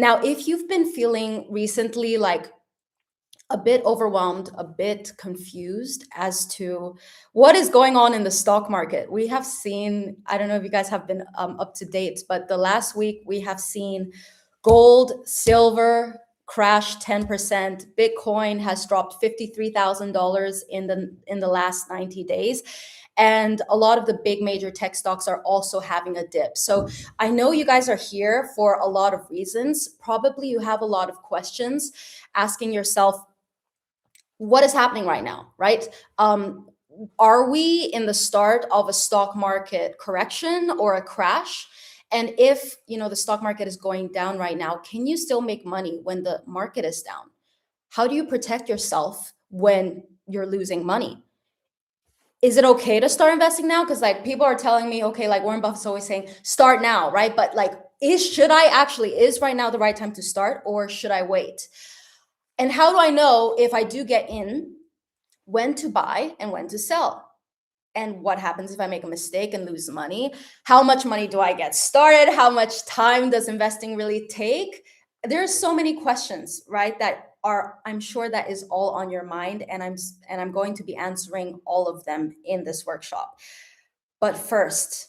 Now, if you've been feeling recently like a bit overwhelmed, a bit confused as to what is going on in the stock market, we have seen, I don't know if you guys have been up to date, but the last week we have seen gold, silver crash 10%. Bitcoin has dropped $53,000 in the last 90 days. And a lot of the big major tech stocks are also having a dip. So I know you guys are here for a lot of reasons. Probably you have a lot of questions asking yourself, what is happening right now, right? Are we in the start of a stock market correction or a crash? And if the stock market is going down right now, can you still make money when the market is down? How do you protect yourself when you're losing money? Is it okay to start investing now? Because like people are telling me, okay, like Warren Buffett's always saying, start now, right? But like, is right now the right time to start, or should I wait? And how do I know if I do get in, when to buy and when to sell? And what happens if I make a mistake and lose money? How much money do I get started? How much time does investing really take? There's so many questions, right? I'm sure that is all on your mind, and I'm going to be answering all of them in this workshop. But first,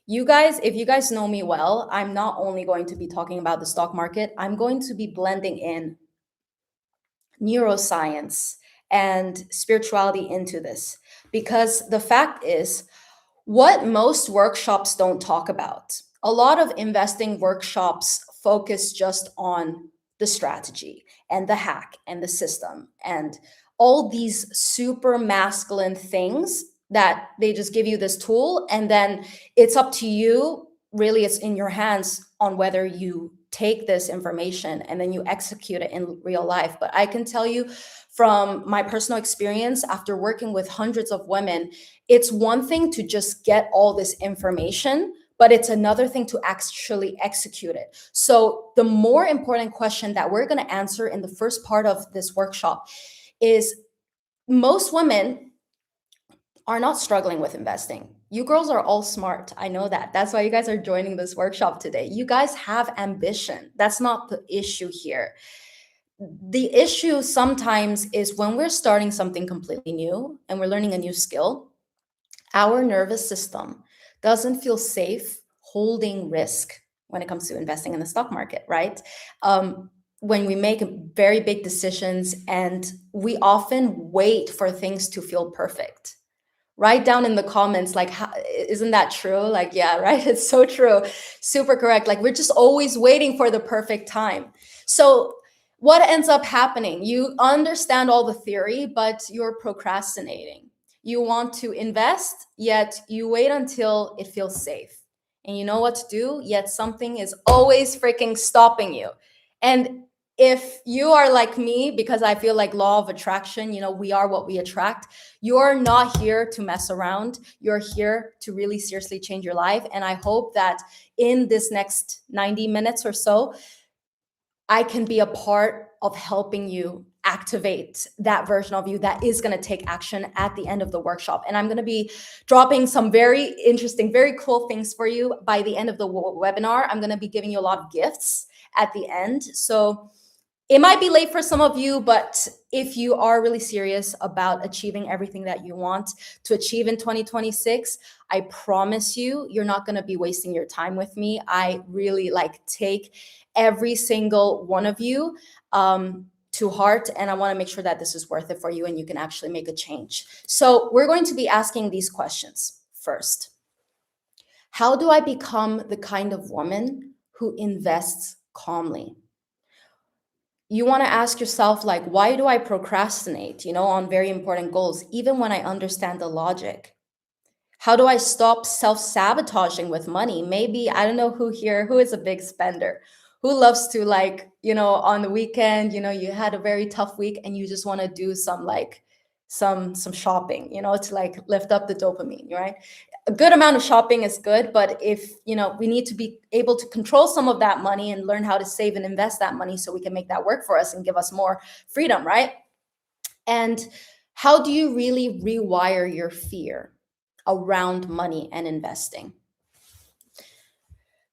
if you guys know me well, I'm not only going to be talking about the stock market, I'm going to be blending in neuroscience and spirituality into this, because the fact is, what most workshops don't talk about, a lot of investing workshops focus just on the strategy and the hack and the system and all these super masculine things that they just give you this tool, and then it's up to you, really it's in your hands on whether you take this information and then you execute it in real life. But I can tell you from my personal experience, after working with hundreds of women, it's one thing to just get all this information, but it's another thing to actually execute it. So the more important question that we're going to answer in the first part of this workshop is, most women are not struggling with investing. You girls are all smart. I know that. That's why you guys are joining this workshop today. You guys have ambition. That's not the issue here. The issue sometimes is when we're starting something completely new and we're learning a new skill, our nervous system doesn't feel safe holding risk when it comes to investing in the stock market, right? When we make very big decisions, and we often wait for things to feel perfect. Write down in the comments, like, isn't that true? Like, yeah, right? It's so true. Super correct. Like, we're just always waiting for the perfect time. So what ends up happening? You understand all the theory, but you're procrastinating. You want to invest, yet you wait until it feels safe. And you know what to do, yet something is always freaking stopping you. And if you are like me, because I feel like law of attraction, we are what we attract. You're not here to mess around. You're here to really seriously change your life. And I hope that in this next 90 minutes or so, I can be a part of helping you activate that version of you that is going to take action at the end of the workshop. And I'm going to be dropping some very interesting, very cool things for you by the end of the webinar. I'm going to be giving you a lot of gifts at the end. So it might be late for some of you, but if you are really serious about achieving everything that you want to achieve in 2026, I promise you, you're not going to be wasting your time with me. I really take every single one of you to heart, and I want to make sure that this is worth it for you and you can actually make a change. So we're going to be asking these questions first. How do I become the kind of woman who invests calmly? You want to ask yourself, like, why do I procrastinate, on very important goals, even when I understand the logic? How do I stop self-sabotaging with money? Maybe, I don't know who is a big spender, who loves to on the weekend, you had a very tough week and you just want to do some shopping, to lift up the dopamine, right? A good amount of shopping is good, but if we need to be able to control some of that money and learn how to save and invest that money so we can make that work for us and give us more freedom, right? And how do you really rewire your fear around money and investing?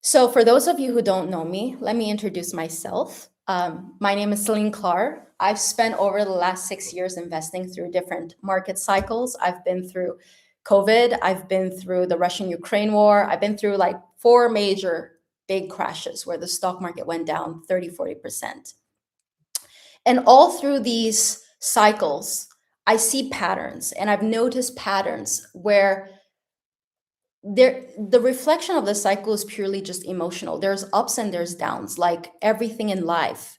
So, for those of you who don't know me, let me introduce myself. My name is Celine Clark. I've spent over the last 6 years investing through different market cycles. I've been through COVID, I've been through the Russian Ukraine war, I've been through like four major big crashes where the stock market went down 30-40%. And all through these cycles, I see patterns and I've noticed patterns where the reflection of the cycle is purely just emotional. There's ups and there's downs, like everything in life.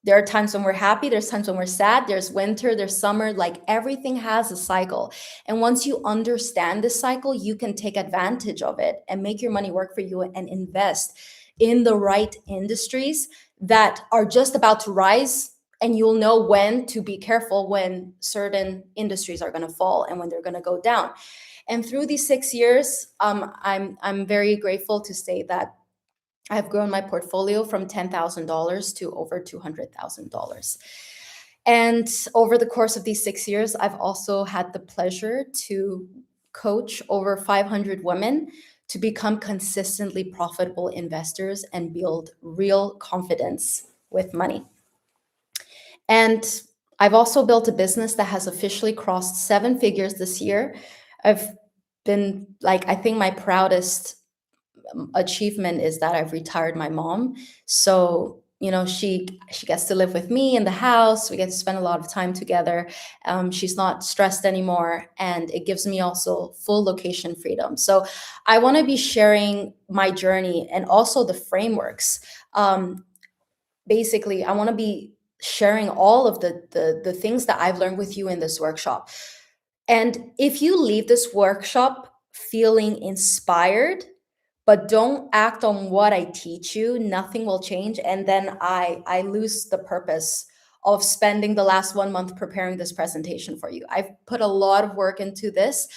There are times when we're happy, there's times when we're sad, there's winter, there's summer, like everything has a cycle. And once you understand this cycle, you can take advantage of it and make your money work for you and invest in the right industries that are just about to rise. And you'll know when to be careful when certain industries are going to fall and when they're going to go down. And through these 6 years, I'm very grateful to say that I've grown my portfolio from $10,000 to over $200,000. And over the course of these 6 years, I've also had the pleasure to coach over 500 women to become consistently profitable investors and build real confidence with money. And I've also built a business that has officially crossed seven figures this year. I've been like, I think my proudest achievement is that I've retired my mom. So, she gets to live with me in the house. We get to spend a lot of time together. She's not stressed anymore, and it gives me also full location freedom. So, I want to be sharing my journey and also the frameworks. Basically, I want to be sharing all of the things that I've learned with you in this workshop. And if you leave this workshop feeling inspired but don't act on what I teach you, nothing will change. And then I lose the purpose of spending the last 1 month preparing this presentation for you. I've put a lot of work into this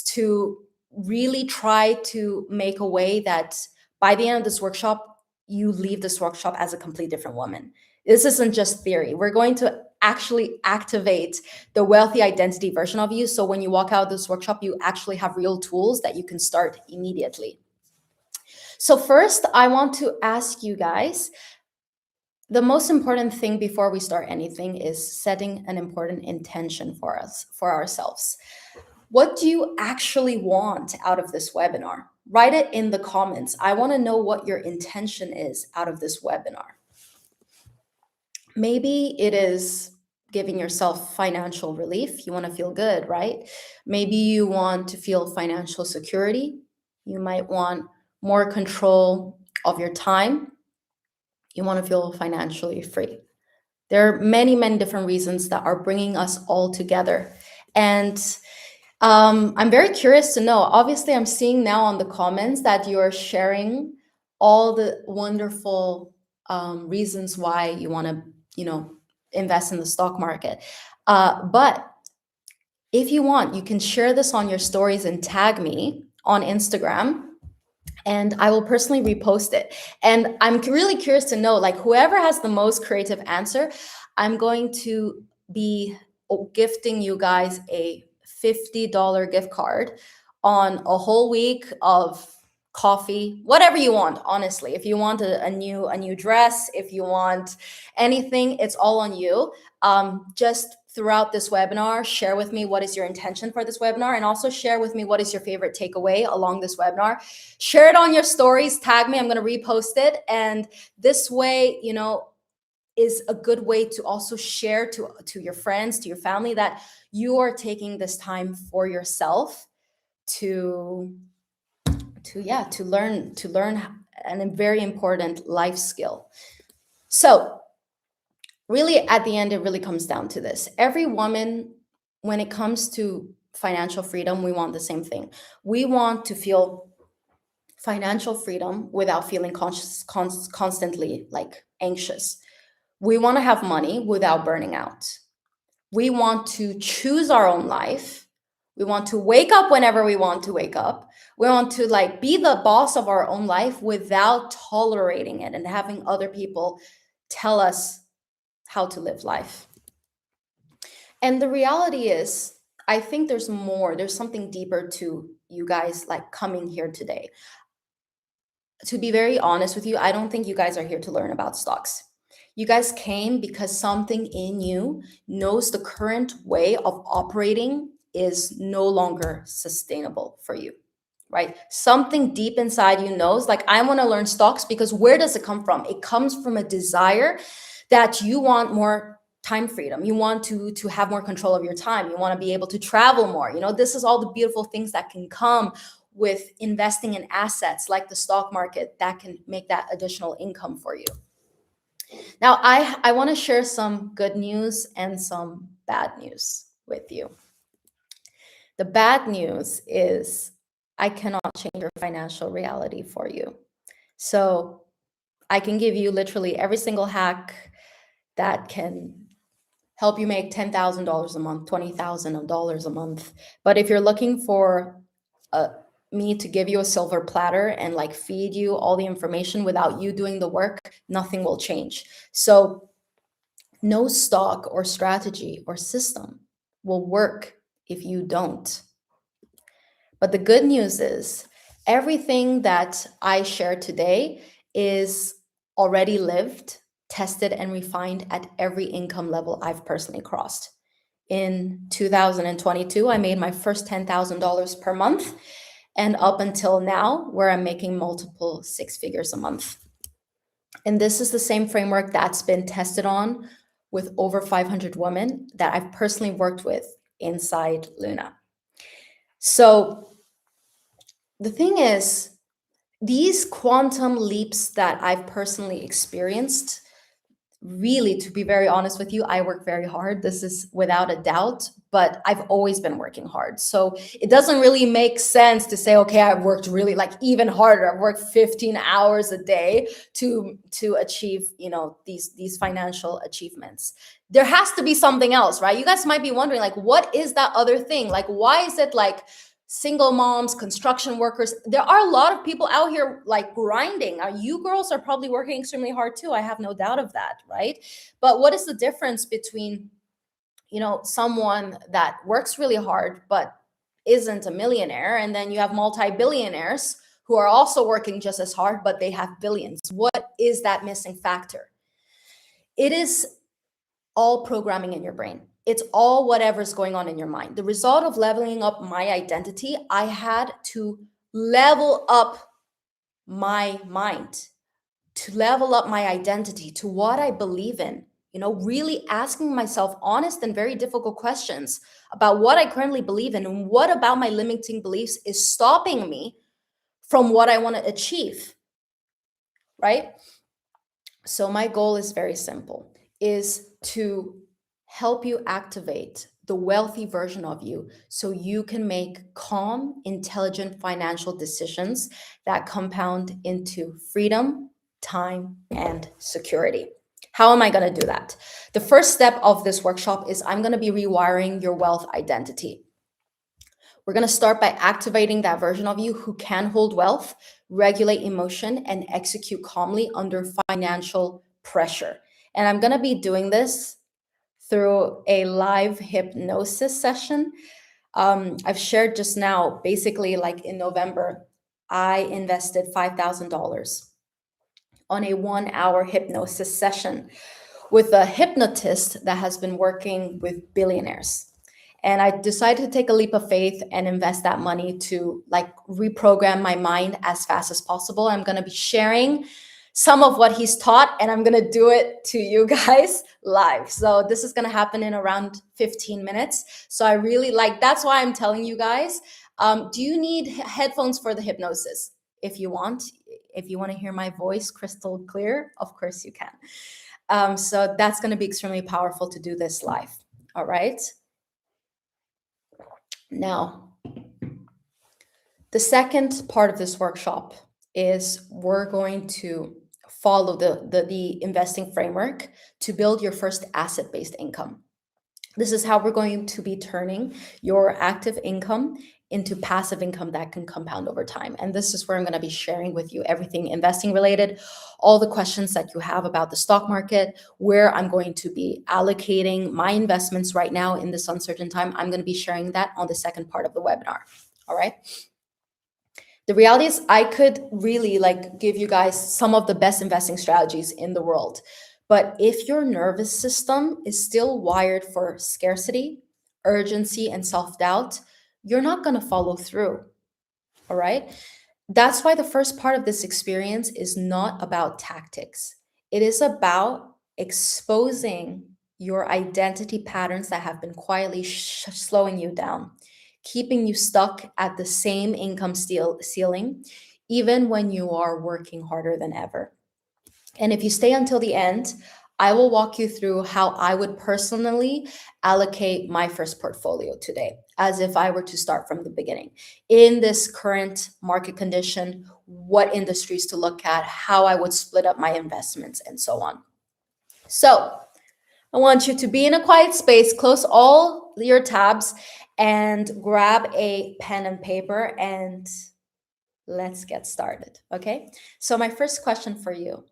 to really try to make a way that by the end of this workshop, you leave this workshop as a complete different woman. This isn't just theory. We're going to actually activate the wealthy identity version of you. So when you walk out of this workshop, you actually have real tools that you can start immediately. So, first, I want to ask you guys, the most important thing before we start anything is setting an important intention for us, for ourselves. What do you actually want out of this webinar? Write it in the comments. I want to know what your intention is out of this webinar. Maybe it is giving yourself financial relief. You want to feel good, right? Maybe you want to feel financial security. You might want more control of your time. You want to feel financially free. There are many, many different reasons that are bringing us all together. And I'm very curious to know. Obviously, I'm seeing now on the comments that you're sharing all the wonderful reasons why you want to, invest in the stock market. But if you want, you can share this on your stories and tag me on Instagram, and I will personally repost it. And I'm really curious to know, like, whoever has the most creative answer, I'm going to be gifting you guys a $50 gift card on a whole week of coffee, whatever you want. Honestly, if you want a new dress, if you want anything, it's all on you. Just throughout this webinar, share with me what is your intention for this webinar, and also share with me what is your favorite takeaway along this webinar. Share it on your stories, tag me, I'm going to repost it. And this way, is a good way to also share to your friends, to your family, that you are taking this time for yourself to learn a very important life skill. So really, at the end, it really comes down to this. Every woman, when it comes to financial freedom, we want the same thing. We want to feel financial freedom without feeling constantly like anxious. We want to have money without burning out. We want to choose our own life. We want to wake up whenever we want to wake up. We want to like be the boss of our own life without tolerating it and having other people tell us how to live life. And the reality is, I think there's more, there's something deeper to you guys like coming here today. to be very honest with you, I don't think you guys are here to learn about stocks. You guys came because something in you knows the current way of operating is no longer sustainable for you, right? Something deep inside you knows, like, I want to learn stocks because where does it come from? It comes from a desire that you want more time freedom. You want to have more control of your time. You want to be able to travel more. This is all the beautiful things that can come with investing in assets like the stock market that can make that additional income for you. Now, I want to share some good news and some bad news with you. The bad news is I cannot change your financial reality for you. So I can give you literally every single hack that can help you make $10,000 a month, $20,000 a month. But if you're looking for me to give you a silver platter and like feed you all the information without you doing the work, nothing will change. So no stock or strategy or system will work if you don't. But the good news is everything that I share today is already lived, tested, and refined at every income level I've personally crossed. In 2022, I made my first $10,000 per month, and up until now, where I'm making multiple six figures a month. And this is the same framework that's been tested on with over 500 women that I've personally worked with inside Luna. So the thing is, these quantum leaps that I've personally experienced, really, to be very honest with you, I work very hard. This is without a doubt, but I've always been working hard. So it doesn't really make sense to say, okay, I've worked really like even harder. I've worked 15 hours a day to achieve, these financial achievements. There has to be something else, right? You guys might be wondering, like, what is that other thing? Like, why is it like single moms, construction workers? There are a lot of people out here like grinding. You girls are probably working extremely hard too. I have no doubt of that, right? But what is the difference between, someone that works really hard but isn't a millionaire, and then you have multi-billionaires who are also working just as hard but they have billions? What is that missing factor? It is all programming in your brain. It's all whatever's going on in your mind. The result of leveling up my identity, I had to level up my mind, to level up my identity to what I believe in. Really asking myself honest and very difficult questions about what I currently believe in and what about my limiting beliefs is stopping me from what I want to achieve, right? So my goal is very simple, is to help you activate the wealthy version of you so you can make calm, intelligent financial decisions that compound into freedom, time, and security. How am I going to do that? The first step of this workshop is I'm going to be rewiring your wealth identity. We're going to start by activating that version of you who can hold wealth, regulate emotion, and execute calmly under financial pressure. And I'm going to be doing this through a live hypnosis session. I've shared just now, basically, like in November, I invested $5,000 on a 1-hour hypnosis session with a hypnotist that has been working with billionaires. And I decided to take a leap of faith and invest that money to like reprogram my mind as fast as possible. I'm going to be sharing some of what he's taught, and I'm going to do it to you guys live. So this is going to happen in around 15 minutes. So I really that's why I'm telling you guys, do you need headphones for the hypnosis? If you want to hear my voice crystal clear, of course you can. So that's going to be extremely powerful to do this live. All right. Now, the second part of this workshop is we're going to follow the investing framework to build your first asset-based income. This is how we're going to be turning your active income into passive income that can compound over time. And this is where I'm going to be sharing with you everything investing related, all the questions that you have about the stock market, where I'm going to be allocating my investments right now in this uncertain time. I'm going to be sharing that on the second part of the webinar. All right. The reality is I could really like give you guys some of the best investing strategies in the world. But if your nervous system is still wired for scarcity, urgency, and self-doubt, you're not going to follow through. All right? That's why the first part of this experience is not about tactics. It is about exposing your identity patterns that have been quietly slowing you down, keeping you stuck at the same income ceiling, even when you are working harder than ever. And if you stay until the end, I will walk you through how I would personally allocate my first portfolio today, as if I were to start from the beginning. In this current market condition, what industries to look at, how I would split up my investments, and so on. So, I want you to be in a quiet space, close all your tabs, and grab a pen and paper, and let's get started. Okay. So, my first question for you,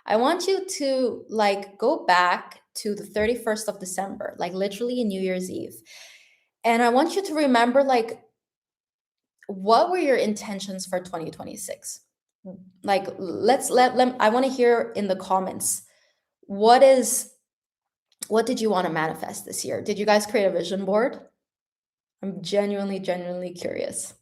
I want you to like go back to the 31st of December, like literally New Year's Eve. And I want you to remember like what were your intentions for 2026? Like let I want to hear in the comments what is what did you want to manifest this year? Did you guys create a vision board? I'm genuinely curious.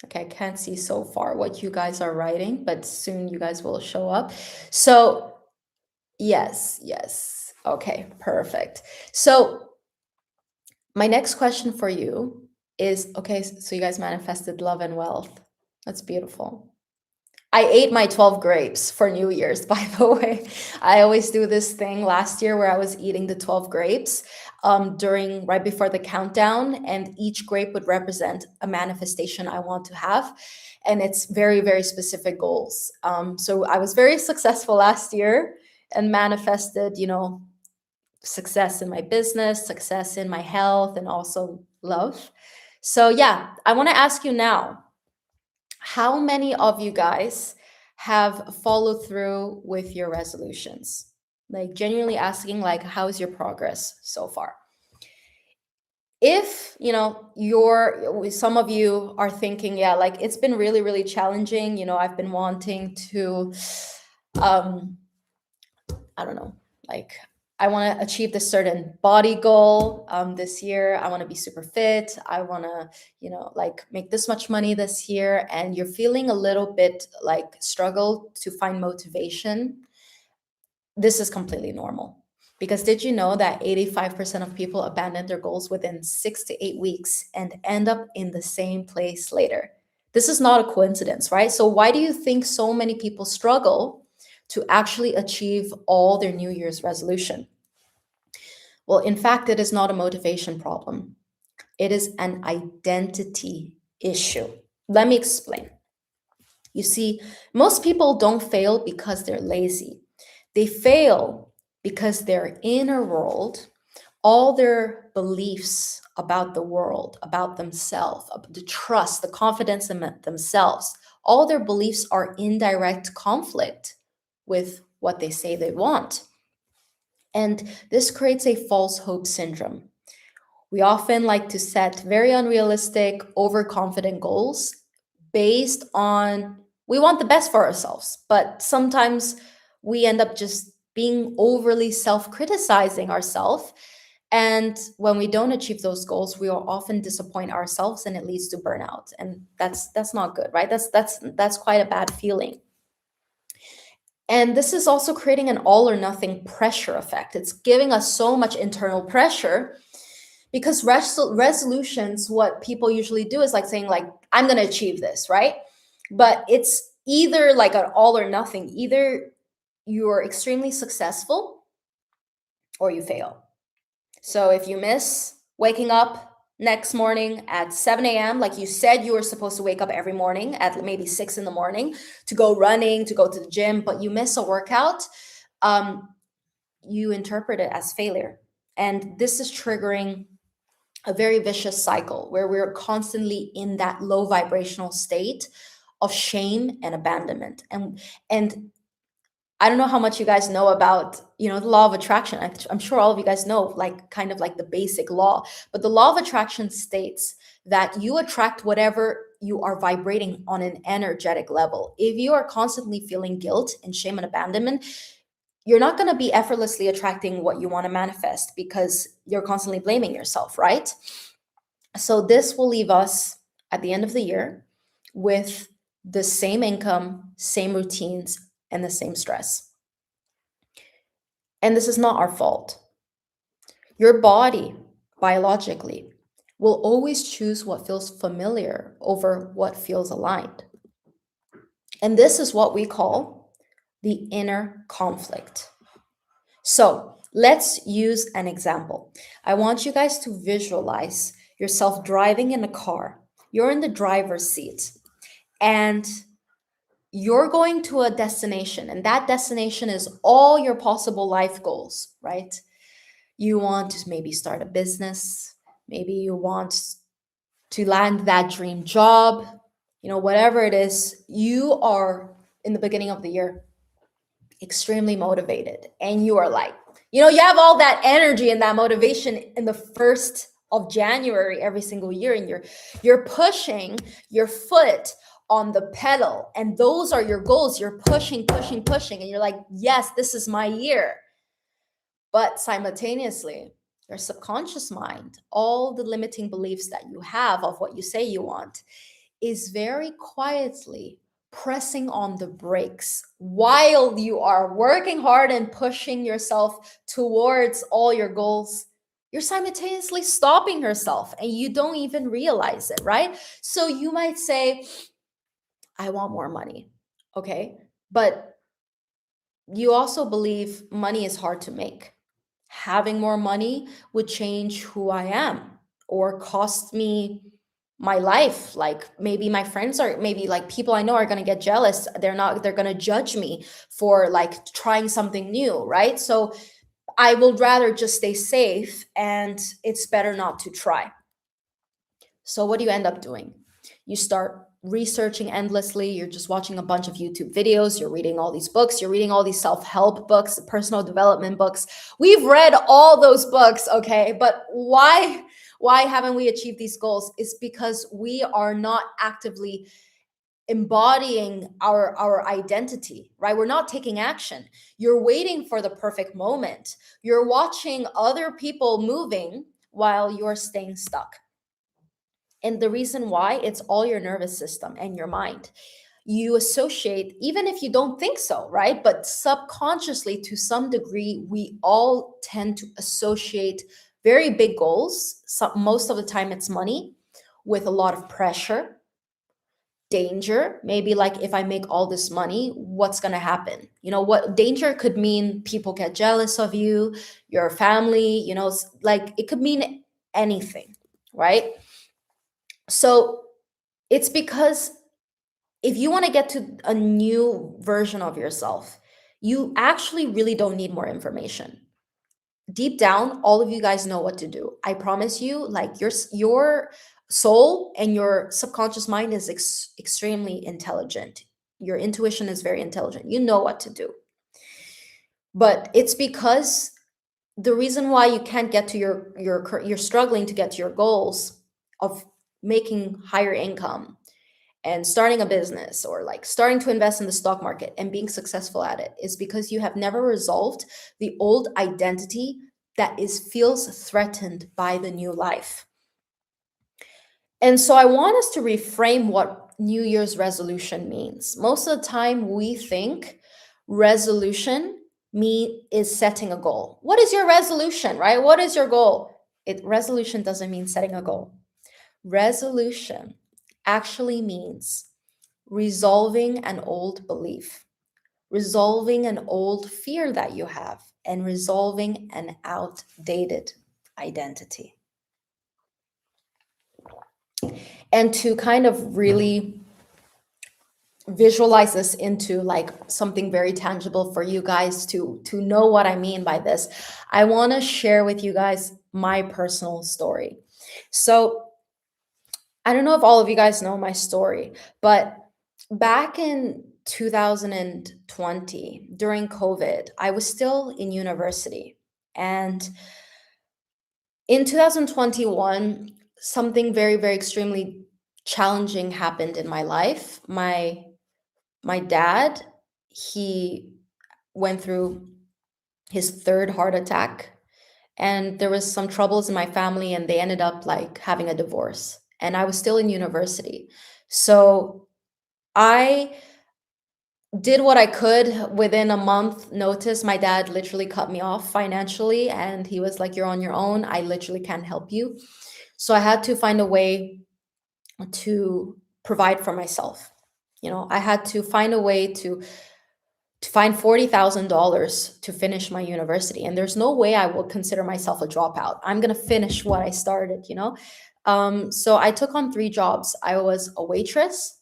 Okay, I can't see so far what you guys are writing, but soon you guys will show up. So yes, yes. Okay, perfect. So, my next question for you is okay, so you guys manifested love and wealth. That's beautiful. I ate my 12 grapes for New Year's, by the way. I always do this thing last year where I was eating the 12 grapes during right before the countdown, and each grape would represent a manifestation I want to have. And it's very specific goals. So I was very successful last year and manifested, success in my business, success in my health, and also love. So, yeah, I want to ask you now, how many of you guys have followed through with your resolutions? Like genuinely asking like how's your progress so far? If, you're some of you are thinking, yeah, like it's been really challenging, I've been wanting to um I don't know, like I want to achieve this certain body goal this year. I want to be super fit. I want to, like make this much money this year. And you're feeling a little bit like struggle to find motivation. This is completely normal. Because did you know that 85% of people abandon their goals within 6 to 8 weeks and end up in the same place later? This is not a coincidence, right? So, why do you think so many people struggle to actually achieve all their New Year's resolution? Well, in fact, it is not a motivation problem, it is an identity issue. Let me explain. You see, most people don't fail because they're lazy. They fail because their inner world, all their beliefs about the world, about themselves, the trust, the confidence in themselves, all their beliefs are in direct conflict with what they say they want. And this creates a false hope syndrome. We often like to set very unrealistic, overconfident goals based on we want the best for ourselves, but sometimes we end up just being overly self-criticizing ourselves. And when we don't achieve those goals, we will often disappoint ourselves and it leads to burnout. And that's not good, right? That's quite a bad feeling. And this is also creating an all or nothing pressure effect. It's giving us so much internal pressure because resolutions, what people usually do is like saying like, I'm going to achieve this, right? But it's either like an all or nothing. Either you're extremely successful or you fail. So if you miss waking up next morning at 7 a.m., like you said you were supposed to wake up every morning at maybe 6 in the morning to go running, to go to the gym, but you miss a workout, you interpret it as failure. And this is triggering a very vicious cycle where we're constantly in that low vibrational state of shame and abandonment. And I don't know how much you guys know about, the law of attraction. I'm sure all of you guys know, like, kind of like the basic law. But the law of attraction states that you attract whatever you are vibrating on an energetic level. If you are constantly feeling guilt and shame and abandonment, you're not going to be effortlessly attracting what you want to manifest because you're constantly blaming yourself, right? So this will leave us at the end of the year with the same income, same routines, and the same stress. And this is not our fault. Your body, biologically, will always choose what feels familiar over what feels aligned. And this is what we call the inner conflict. So let's use an example. I want you guys to visualize yourself driving in a car. You're in the driver's seat and you're going to a destination, and that destination is all your possible life goals, right? You want to maybe start a business, maybe you want to land that dream job, whatever it is, you are in the beginning of the year extremely motivated and you are like, you have all that energy and that motivation in the 1st of January every single year, and you're pushing your foot on the pedal, and those are your goals. You're pushing, and you're like, yes, this is my year. But simultaneously, your subconscious mind, all the limiting beliefs that you have of what you say you want, is very quietly pressing on the brakes while you are working hard and pushing yourself towards all your goals. You're simultaneously stopping yourself and you don't even realize it, right? So you might say, I want more money. Okay. But you also believe money is hard to make. Having more money would change who I am or cost me my life. Like maybe my friends are, maybe like people I know are going to get jealous. They're going to judge me for like trying something new, right? So I would rather just stay safe, and it's better not to try. So what do you end up doing? You start researching endlessly. You're just watching a bunch of YouTube videos. You're reading all these books. You're reading all these self-help books, personal development books. We've read all those books, okay? But why haven't we achieved these goals? It's because we are not actively embodying our identity, right? We're not taking action. You're waiting for the perfect moment. You're watching other people moving while you're staying stuck. And the reason why, it's all your nervous system and your mind. You associate, even if you don't think so, right? But subconsciously, to some degree, we all tend to associate very big goals. Most of the time, it's money with a lot of pressure, danger. Maybe like, if I make all this money, what's going to happen? What danger could mean? People get jealous of you, your family, like it could mean anything, right? So it's because if you want to get to a new version of yourself, you actually really don't need more information. Deep down, all of you guys know what to do. I promise you, like your soul and your subconscious mind is extremely intelligent. Your intuition is very intelligent. You know what to do. But it's because the reason why you can't get to you're struggling to get to your goals of making higher income and starting a business, or like starting to invest in the stock market and being successful at it, is because you have never resolved the old identity that feels threatened by the new life. And so I want us to reframe what New Year's resolution means. Most of the time we think resolution is setting a goal. What is your resolution, right? What is your goal? Resolution doesn't mean setting a goal. Resolution actually means resolving an old belief, resolving an old fear that you have, and resolving an outdated identity. And to kind of really visualize this into like something very tangible for you guys to know what I mean by this, I want to share with you guys my personal story. So I don't know if all of you guys know my story, but back in 2020, during COVID, I was still in university. And in 2021, something very, very extremely challenging happened in my life. My dad, he went through his third heart attack, and there was some troubles in my family, and they ended up like having a divorce, and I was still in university. So I did what I could. Within a month notice, my dad literally cut me off financially, and he was like, "You're on your own. I literally can't help you." So I had to find a way to provide for myself. I had to find a way to find $40,000 to finish my university. And there's no way I will consider myself a dropout. I'm going to finish what I started. So I took on three jobs. I was a waitress.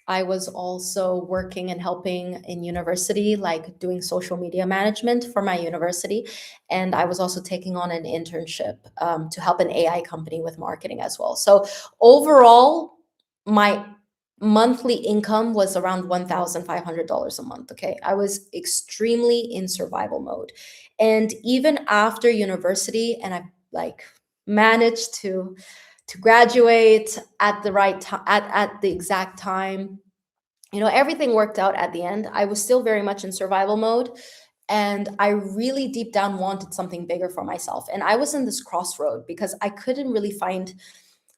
I was also working and helping in university, like doing social media management for my university. And I was also taking on an internship to help an AI company with marketing as well. So overall, my monthly income was around $1,500 a month. Okay. I was extremely in survival mode. And even after university, and I like managed to graduate at the right time, at the exact time. Everything worked out at the end. I was still very much in survival mode, and I really deep down wanted something bigger for myself. And I was in this crossroad because I couldn't really find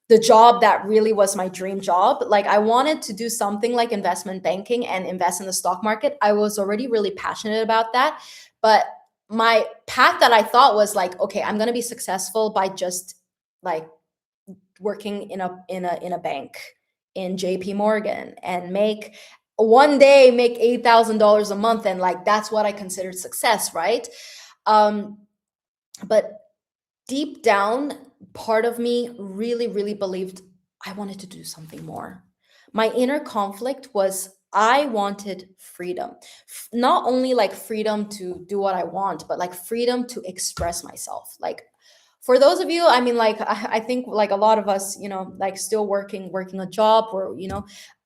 the job that really was my dream job. Like, I wanted to do something like investment banking and invest in the stock market. I was already really passionate about that, but my path that I thought was like, okay, I'm going to be successful by just like working in a bank in JP Morgan and make one day make $8,000 a month, and like that's what I considered success, right? um but deep down, part of me really really believed I wanted to do something more. My inner conflict was I wanted freedom. Not only like freedom to do what I want, but like freedom to express myself. Like, for those of you, I mean, like, I think like a lot of us, like still working a job, or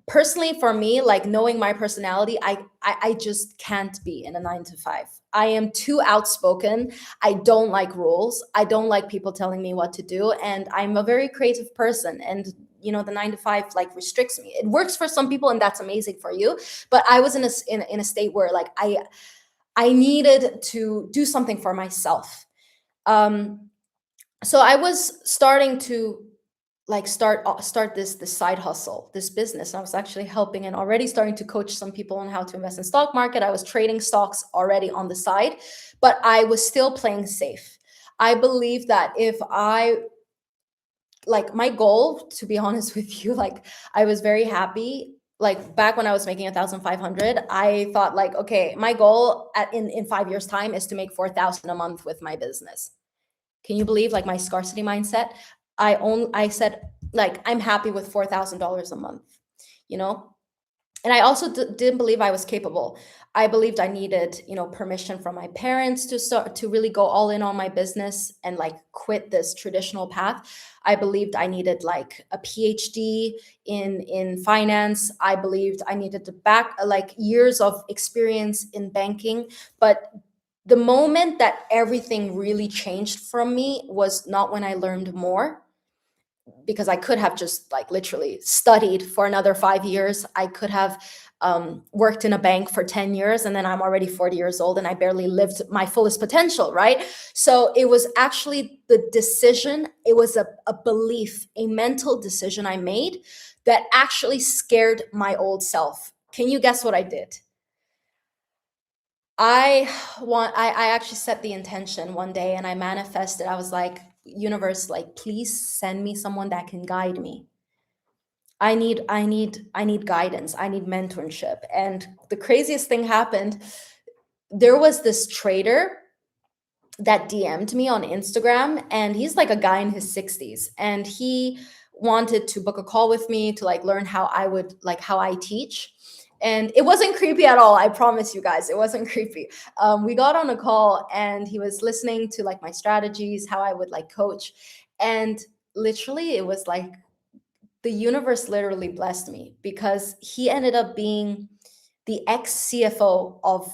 personally for me, like knowing my personality, I just can't be in a 9 to 5. I am too outspoken. I don't like rules. I don't like people telling me what to do, and I'm a very creative person. And the 9 to 5 like restricts me. It works for some people, and that's amazing for you. But I was in a state where like I needed to do something for myself. Um, so I was starting to like start this side hustle, this business. And I was actually helping and already starting to coach some people on how to invest in stock market. I was trading stocks already on the side, but I was still playing safe. I believe that if I like my goal, to be honest with you, like I was very happy. Like back when I was making 1,500, I thought like, okay, my goal in 5 years time is to make 4,000 a month with my business. Can you believe like my scarcity mindset? I said like I'm happy with $4,000 a month, you know? And I also didn't believe I was capable. I believed I needed, permission from my parents to start to really go all in on my business and like quit this traditional path. I believed I needed like a PhD in finance. I believed I needed to back like years of experience in banking. But the moment that everything really changed from me was not when I learned more, because I could have just like literally studied for another 5 years. I could have worked in a bank for 10 years, and then I'm already 40 years old and I barely lived my fullest potential, right? So it was actually the decision, it was a belief, a mental decision I made that actually scared my old self. Can you guess what I did? I actually set the intention one day and I manifested. I was like, universe, like please send me someone that can guide me. I need guidance. I need mentorship. And the craziest thing happened. There was this trader that DM'd me on Instagram, and he's like a guy in his 60s, and he wanted to book a call with me to like learn how I teach. And it wasn't creepy at all. I promise you guys, it wasn't creepy. We got on a call and he was listening to like my strategies, how I would like coach. And literally, it was like the universe literally blessed me because he ended up being the ex CFO of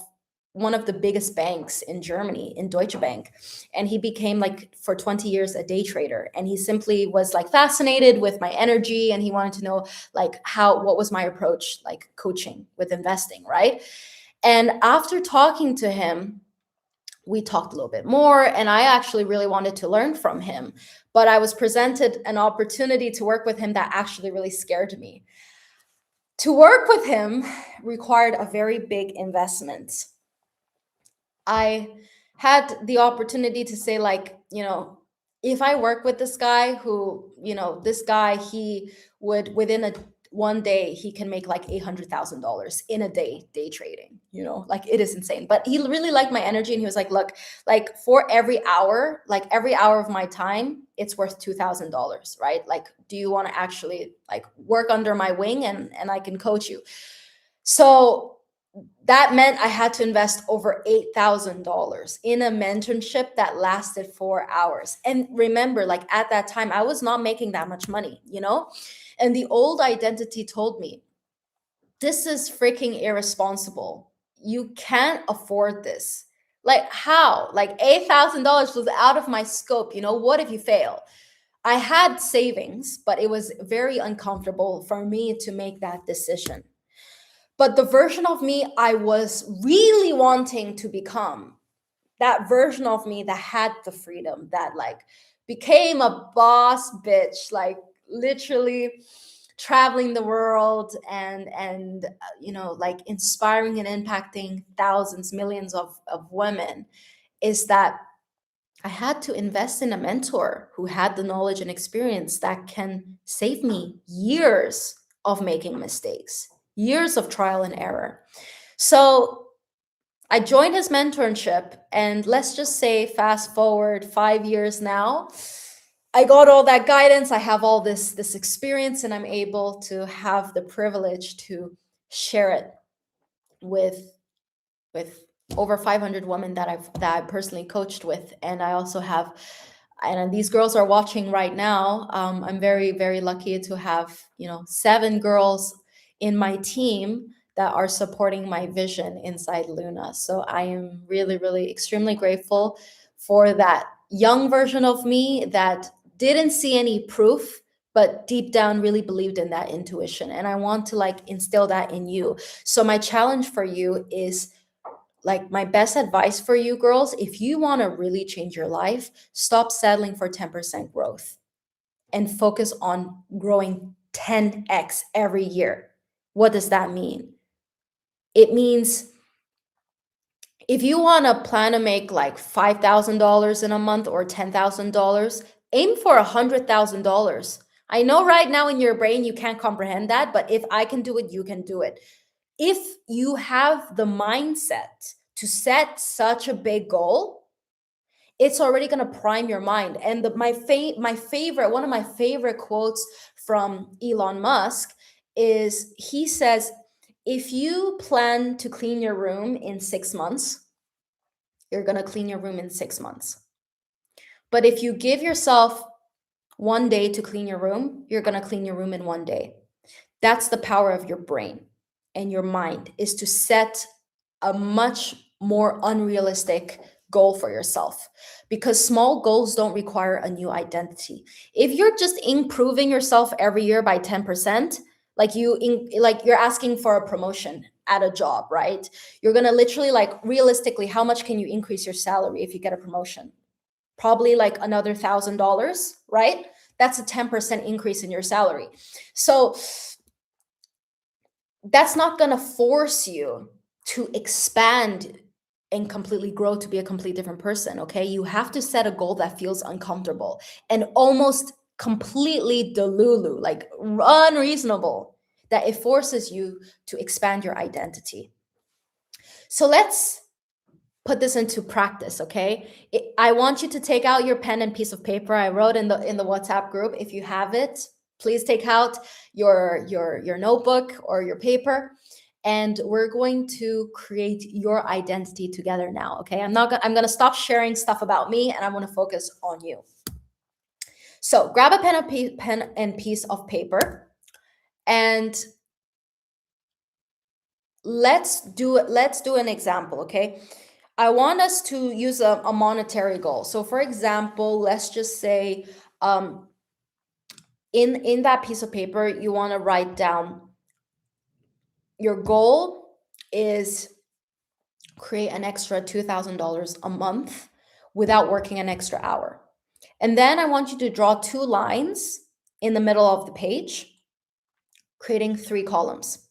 one of the biggest banks in Germany, in Deutsche Bank. And he became like for 20 years a day trader. And he simply was like fascinated with my energy, and he wanted to know like what was my approach, like coaching with investing, right? And after talking to him, we talked a little bit more, and I actually really wanted to learn from him. But I was presented an opportunity to work with him that actually really scared me. To work with him required a very big investment. I had the opportunity to say, like, if I work with this guy who, this guy, he would within a one day he can make like $800,000 in a day trading. Like it is insane. But he really liked my energy, and he was like, look, like for every hour of my time, it's worth $2,000, right? Like, do you want to actually like work under my wing, and I can coach you? So that meant I had to invest over $8,000 in a mentorship that lasted 4 hours. And remember, like at that time, I was not making that much money, And the old identity told me, this is freaking irresponsible. You can't afford this. Like, how? Like $8,000 was out of my scope. What if you fail? I had savings, but it was very uncomfortable for me to make that decision. But the version of me I was really wanting to become, that version of me that had the freedom, that like became a boss bitch, like literally traveling the world and like inspiring and impacting thousands, millions of women, is that I had to invest in a mentor who had the knowledge and experience that can save me years of making mistakes, years of trial and error. So I joined his mentorship, and let's just say, fast forward 5 years now, I got all that guidance. I have all this experience, and I'm able to have the privilege to share it with with over 500 women that I personally coached with. And I also have, and these girls are watching right now. I'm very, very lucky to have 7 girls in my team that are supporting my vision inside Luna. So I am really, really extremely grateful for that young version of me that didn't see any proof, but deep down really believed in that intuition. And I want to like instill that in you. So my challenge for you is, like, my best advice for you girls, if you want to really change your life, stop settling for 10% growth and focus on growing 10x every year. What does that mean? It means if you want to plan to make like $5,000 in a month or $10,000, aim for $100,000. I know right now in your brain you can't comprehend that, but if I can do it, you can do it. If you have the mindset to set such a big goal, it's already going to prime your mind. And my favorite, one of my favorite quotes from Elon Musk is, he says, if you plan to clean your room in 6 months, you're going to clean your room in 6 months. But if you give yourself one day to clean your room, you're going to clean your room in one day. That's the power of your brain and your mind, is to set a much more unrealistic goal for yourself, because small goals don't require a new identity. If you're just improving yourself every year by 10%, like you're asking for a promotion at a job, right? You're going to literally, like, realistically, how much can you increase your salary if you get a promotion? Probably like another $1,000, right? That's a 10% increase in your salary. So that's not going to force you to expand and completely grow to be a completely different person. Okay, you have to set a goal that feels uncomfortable and almost completely delulu, like unreasonable, that it forces you to expand your identity. So let's put this into practice. Okay, I want you to take out your pen and piece of paper. I wrote in the WhatsApp group, if you have it, please take out your notebook or your paper, and we're going to create your identity together now. Okay, I'm going to stop sharing stuff about me, and I want to focus on you. So grab a pen and piece of paper, and let's do an example, okay? I want us to use a monetary goal. So for example, let's just say, um, in that piece of paper, you want to write down your goal is create an extra $2,000 a month without working an extra hour. And then I want you to draw two lines in the middle of the page, creating three columns.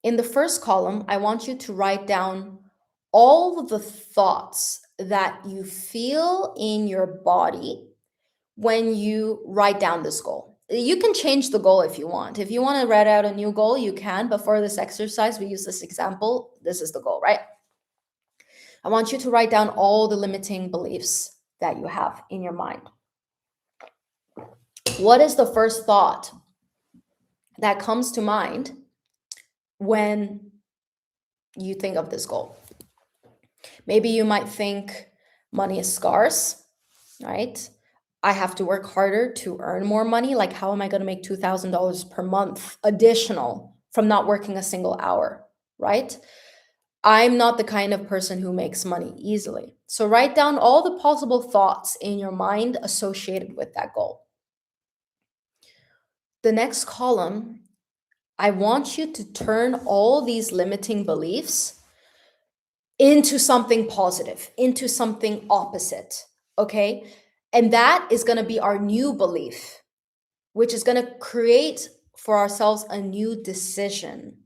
In the first column, I want you to write down all of the thoughts that you feel in your body when you write down this goal. You can change the goal if you want. If you want to write out a new goal, you can. But for this exercise, we use this example. This is the goal, right? I want you to write down all the limiting beliefs that you have in your mind. What is the first thought that comes to mind when you think of this goal? Maybe you might think money is scarce, right? I have to work harder to earn more money. Like, how am I going to make $2,000 per month additional from not working a single hour, right? I'm not the kind of person who makes money easily. So write down all the possible thoughts in your mind associated with that goal. The next column, I want you to turn all these limiting beliefs into something positive, into something opposite, okay? And that is going to be our new belief, which is going to create for ourselves a new decision.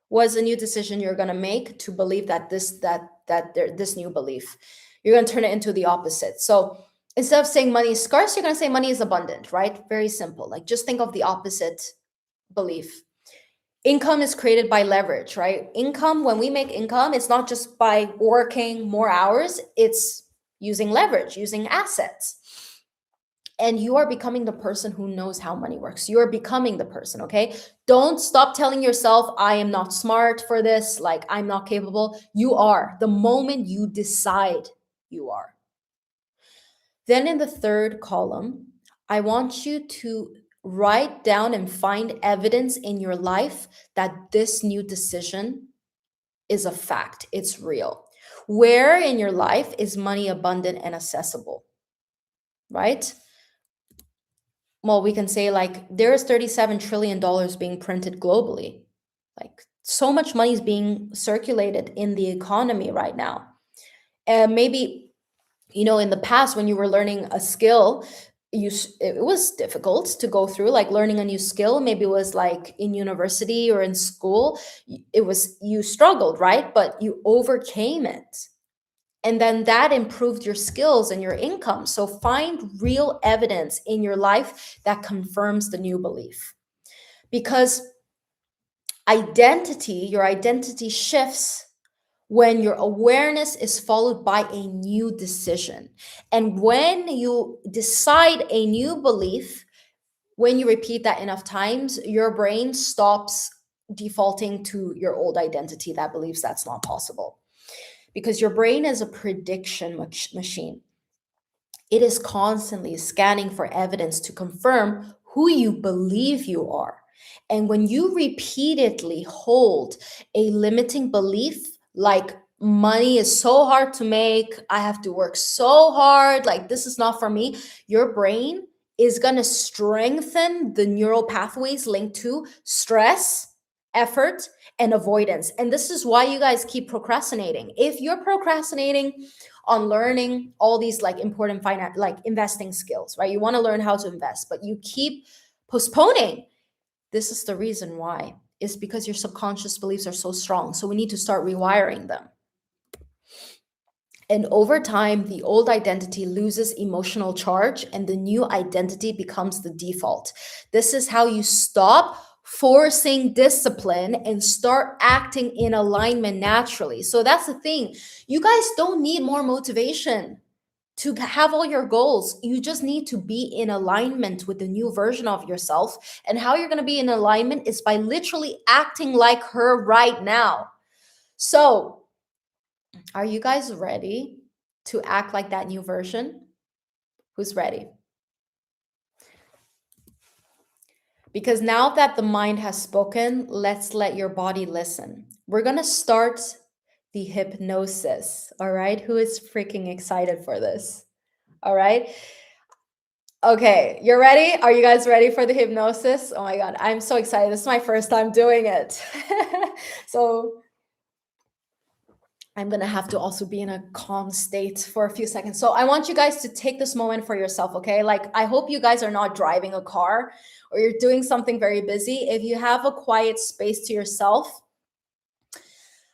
What's a new decision you're going to make to believe that this new belief? You're going to turn it into the opposite. So instead of saying money is scarce, you're going to say money is abundant, right? Very simple. Like, just think of the opposite belief. Income is created by leverage, right? Income, when we make income, it's not just by working more hours, it's using leverage, using assets. And you are becoming the person who knows how money works. You are becoming the person, okay? Don't stop telling yourself, I am not smart for this, like I'm not capable. You are. The moment you decide, you are. Then in the third column, I want you to write down and find evidence in your life that this new decision is a fact, it's real. Where in your life is money abundant and accessible, right? Well, we can say like there's $37 trillion being printed globally. Like, so much money is being circulated in the economy right now. And maybe, in the past when you were learning a skill, it was difficult to go through, like learning a new skill. Maybe it was like in university or in school, you struggled, right? But you overcame it. And then that improved your skills and your income. So find real evidence in your life that confirms the new belief. Because your identity shifts when your awareness is followed by a new decision. And when you decide a new belief, when you repeat that enough times, your brain stops defaulting to your old identity that believes that's not possible. Because your brain is a prediction machine. It is constantly scanning for evidence to confirm who you believe you are. And when you repeatedly hold a limiting belief, like money is so hard to make, I have to work so hard, like this is not for me, your brain is going to strengthen the neural pathways linked to stress, effort, and avoidance. And this is why you guys keep procrastinating. If you're procrastinating on learning all these like important finance, like investing skills, right? You want to learn how to invest, but you keep postponing. This is the reason why. It's because your subconscious beliefs are so strong. So we need to start rewiring them. And over time, the old identity loses emotional charge and the new identity becomes the default. This is how you stop forcing discipline and start acting in alignment naturally. So that's the thing. You guys don't need more motivation to have all your goals. You just need to be in alignment with the new version of yourself. And how you're going to be in alignment is by literally acting like her right now. So, are you guys ready to act like that new version? Who's ready? Because now that the mind has spoken, let's let your body listen. We're going to start the hypnosis. All right. Who is freaking excited for this? All right. Okay. You're ready? Are you guys ready for the hypnosis? Oh my God. I'm so excited. This is my first time doing it. So I'm going to have to also be in a calm state for a few seconds. So I want you guys to take this moment for yourself, okay? Like, I hope you guys are not driving a car or you're doing something very busy. If you have a quiet space to yourself,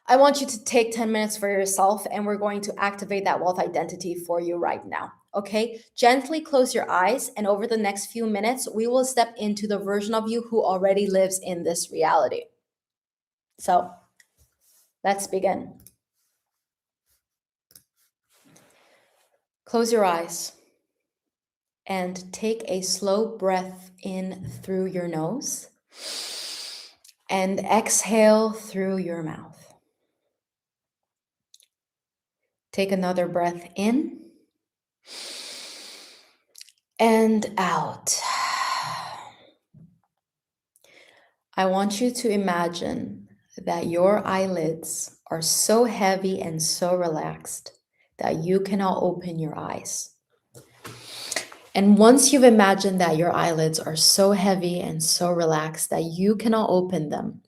I want you to take 10 minutes for yourself and we're going to activate that wealth identity for you right now. Okay, gently close your eyes, and over the next few minutes, we will step into the version of you who already lives in this reality. So let's begin. Close your eyes and take a slow breath in through your nose and exhale through your mouth. Take another breath in and out. I want you to imagine that your eyelids are so heavy and so relaxed that you cannot open your eyes. And once you've imagined that your eyelids are so heavy and so relaxed that you cannot open them,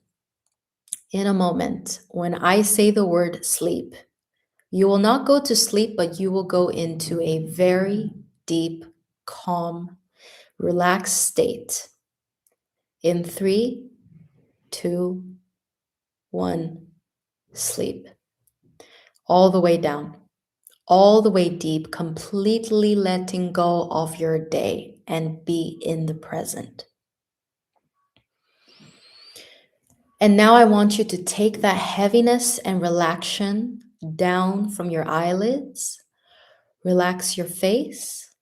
in a moment, when I say the word sleep, you will not go to sleep, but you will go into a very deep, calm, relaxed state. In 3, 2, 1, sleep. All the way down, all the way deep, completely letting go of your day and be in the present. And now I want you to take that heaviness and relaxation down from your eyelids. Relax your face.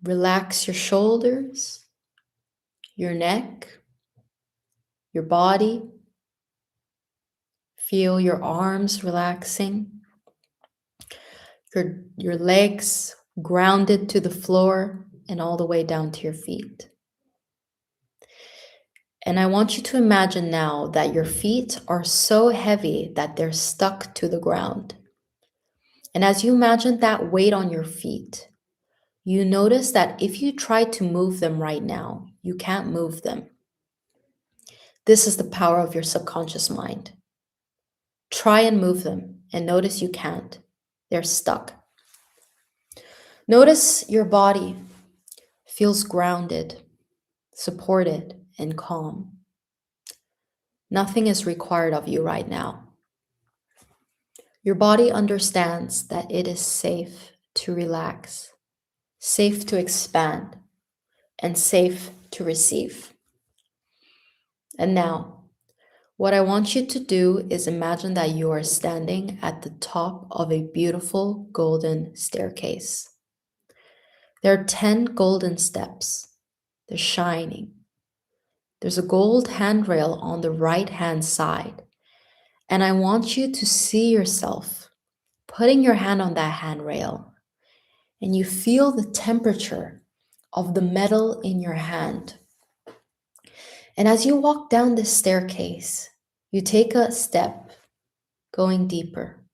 Relax your shoulders, your neck, your body. Feel your arms relaxing. Your legs grounded to the floor and all the way down to your feet. And I want you to imagine now that your feet are so heavy that they're stuck to the ground. And as you imagine that weight on your feet, you notice that if you try to move them right now, you can't move them. This is the power of your subconscious mind. Try and move them and notice you can't. They're stuck. Notice your body feels grounded, supported, and calm. Nothing is required of you right now. Your body understands that it is safe to relax, safe to expand, and safe to receive. And now, what I want you to do is imagine that you are standing at the top of a beautiful golden staircase. There are 10 golden steps. They're shining. There's a gold handrail on the right-hand side. And I want you to see yourself putting your hand on that handrail, and you feel the temperature of the metal in your hand. And as you walk down this staircase, you take a step, going deeper.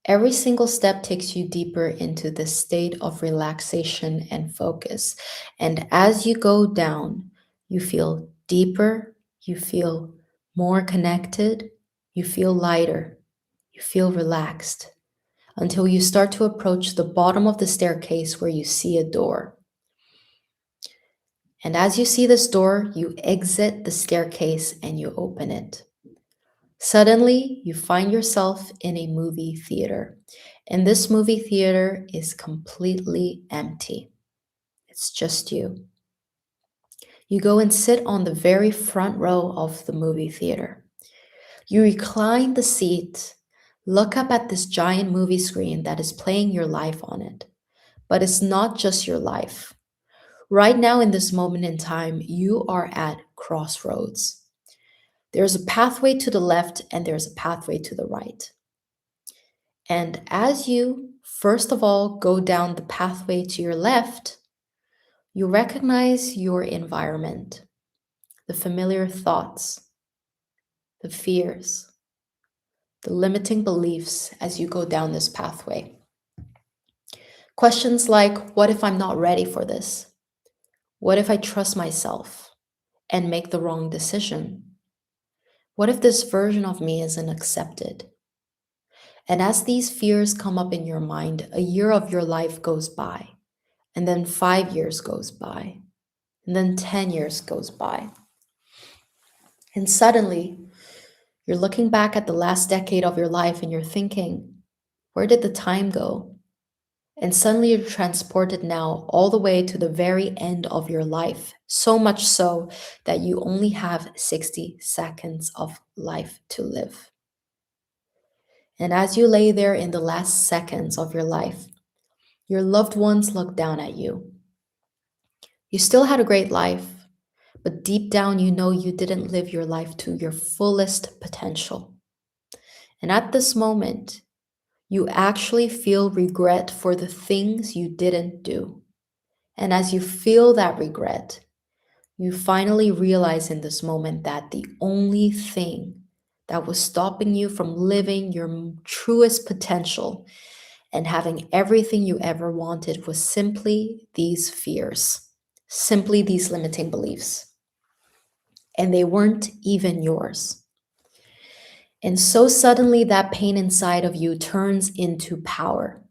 Every single step takes you deeper into this state of relaxation and focus. And as you go down, you feel deeper, you feel more connected, you feel lighter, you feel relaxed, until you start to approach the bottom of the staircase where you see a door. And as you see this door, you exit the staircase and you open it. Suddenly, you find yourself in a movie theater, and this movie theater is completely empty. It's just you. You go and sit on the very front row of the movie theater. You recline the seat, look up at this giant movie screen that is playing your life on it. But it's not just your life. Right now, in this moment in time, you are at crossroads. There's a pathway to the left and there's a pathway to the right. And as you, first of all, go down the pathway to your left, You recognize your environment, the familiar thoughts, the fears, the limiting beliefs as you go down this pathway. Questions like, what if I'm not ready for this? What if I trust myself and make the wrong decision? What if this version of me isn't accepted? And as these fears come up in your mind, a year of your life goes by, and then 5 years goes by, and then 10 years goes by. And suddenly, you're looking back at the last decade of your life and you're thinking, where did the time go? And suddenly you're transported now all the way to the very end of your life, so much so that you only have 60 seconds of life to live. And as you lay there in the last seconds of your life, your loved ones look down at you. You still had a great life, but deep down you know you didn't live your life to your fullest potential. And at this moment, you actually feel regret for the things you didn't do. And as you feel that regret, you finally realize in this moment that the only thing that was stopping you from living your truest potential and having everything you ever wanted was simply these fears, simply these limiting beliefs. And they weren't even yours. And so suddenly that pain inside of you turns into power.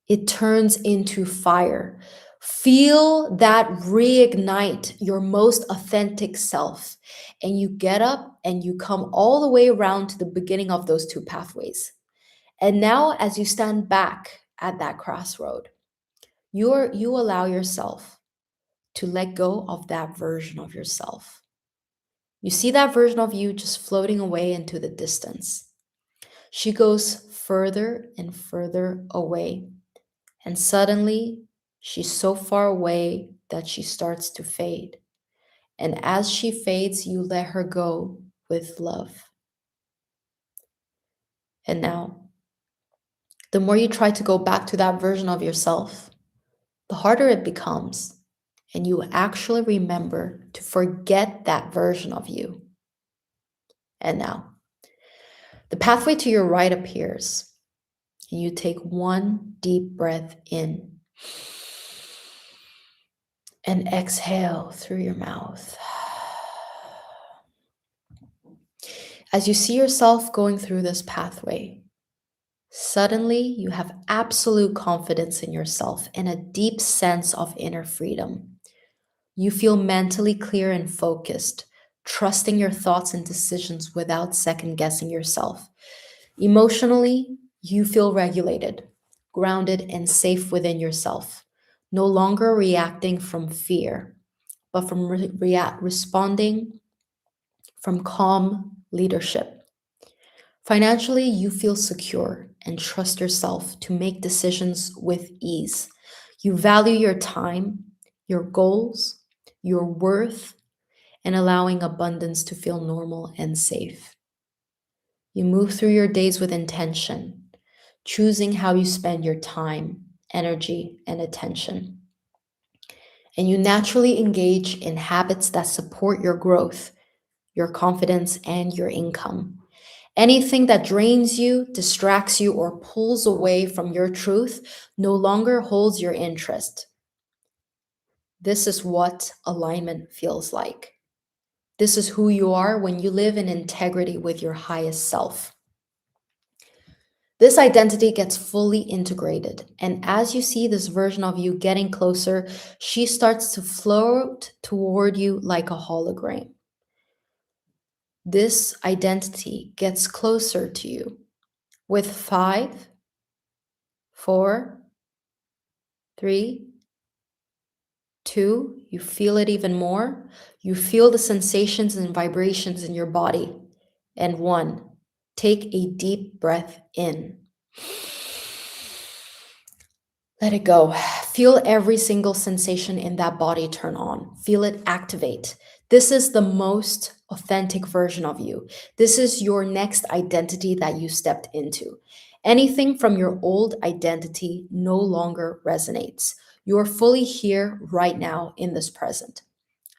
It turns into fire. Feel that reignite your most authentic self. And you get up and you come all the way around to the beginning of those two pathways. And now, as you stand back at that crossroad, you allow yourself to let go of that version of yourself. You see that version of you just floating away into the distance. She goes further and further away. And suddenly, she's so far away that she starts to fade. And as she fades, you let her go with love. And now, the more you try to go back to that version of yourself, the harder it becomes. And you actually remember to forget that version of you. And now, the pathway to your right appears. And you take one deep breath in and exhale through your mouth. As you see yourself going through this pathway, suddenly you have absolute confidence in yourself and a deep sense of inner freedom. You feel mentally clear and focused, trusting your thoughts and decisions without second guessing yourself. Emotionally, you feel regulated, grounded, and safe within yourself, no longer reacting from fear, but from responding from calm leadership. Financially, you feel secure and trust yourself to make decisions with ease. You value your time, your goals, your worth, and allowing abundance to feel normal and safe. You move through your days with intention, choosing how you spend your time, energy, and attention. And you naturally engage in habits that support your growth, your confidence, and your income. Anything that drains you, distracts you, or pulls away from your truth no longer holds your interest. This is what alignment feels like. This is who you are when you live in integrity with your highest self. This identity gets fully integrated, and as you see this version of you getting closer, she starts to float toward you like a hologram. This identity gets closer to you with 5, 4, 3, 2, you feel it even more. You feel the sensations and vibrations in your body. And 1, take a deep breath in. Let it go. Feel every single sensation in that body turn on. Feel it activate. This is the most authentic version of you. This is your next identity that you stepped into. Anything from your old identity no longer resonates. You're fully here right now in this present.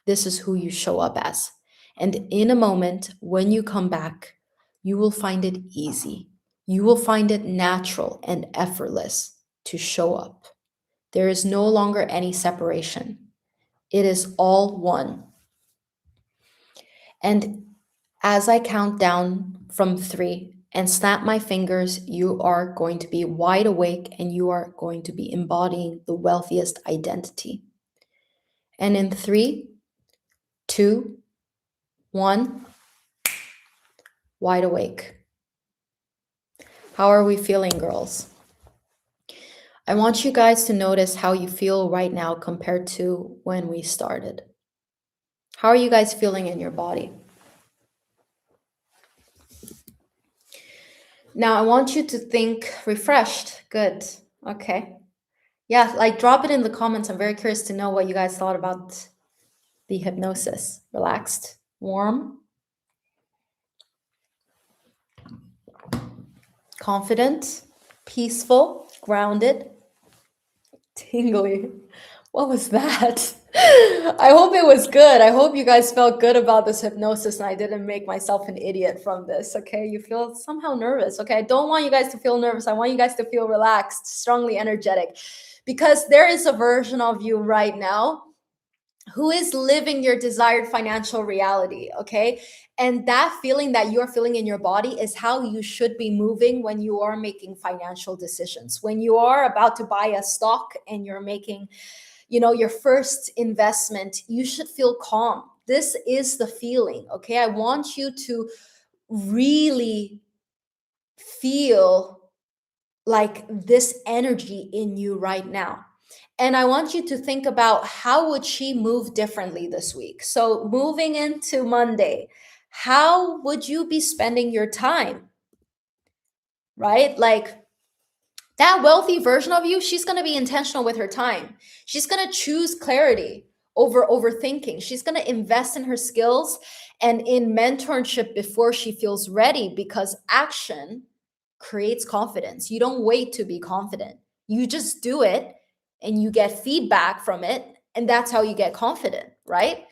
This is who you show up as. And in a moment, when you come back, you will find it easy. You will find it natural and effortless to show up. There is no longer any separation. It is all one. And as I count down from 3 and snap my fingers, you are going to be wide awake and you are going to be embodying the wealthiest identity. And in 3, 2, 1, wide awake. How are we feeling, girls? I want you guys to notice how you feel right now compared to when we started. How are you guys feeling in your body? Now, I want you to think refreshed. Good. Okay. Yeah, like drop it in the comments. I'm very curious to know what you guys thought about the hypnosis. Relaxed, warm, confident, peaceful, grounded, tingly. What was that? I hope it was good. I hope you guys felt good about this hypnosis and I didn't make myself an idiot from this, okay? You feel somehow nervous, okay? I don't want you guys to feel nervous. I want you guys to feel relaxed, strongly energetic, because there is a version of you right now who is living your desired financial reality, okay? And that feeling that you're feeling in your body is how you should be moving when you are making financial decisions. When you are about to buy a stock and you're making, your first investment, you should feel calm. This is the feeling, okay? I want you to really feel like this energy in you right now. And I want you to think about how would she move differently this week? So moving into Monday, how would you be spending your time? Right? Like that wealthy version of you, she's going to be intentional with her time. She's going to choose clarity over overthinking. She's going to invest in her skills and in mentorship before she feels ready, because action creates confidence. You don't wait to be confident. You just do it and you get feedback from it. And that's how you get confident, right?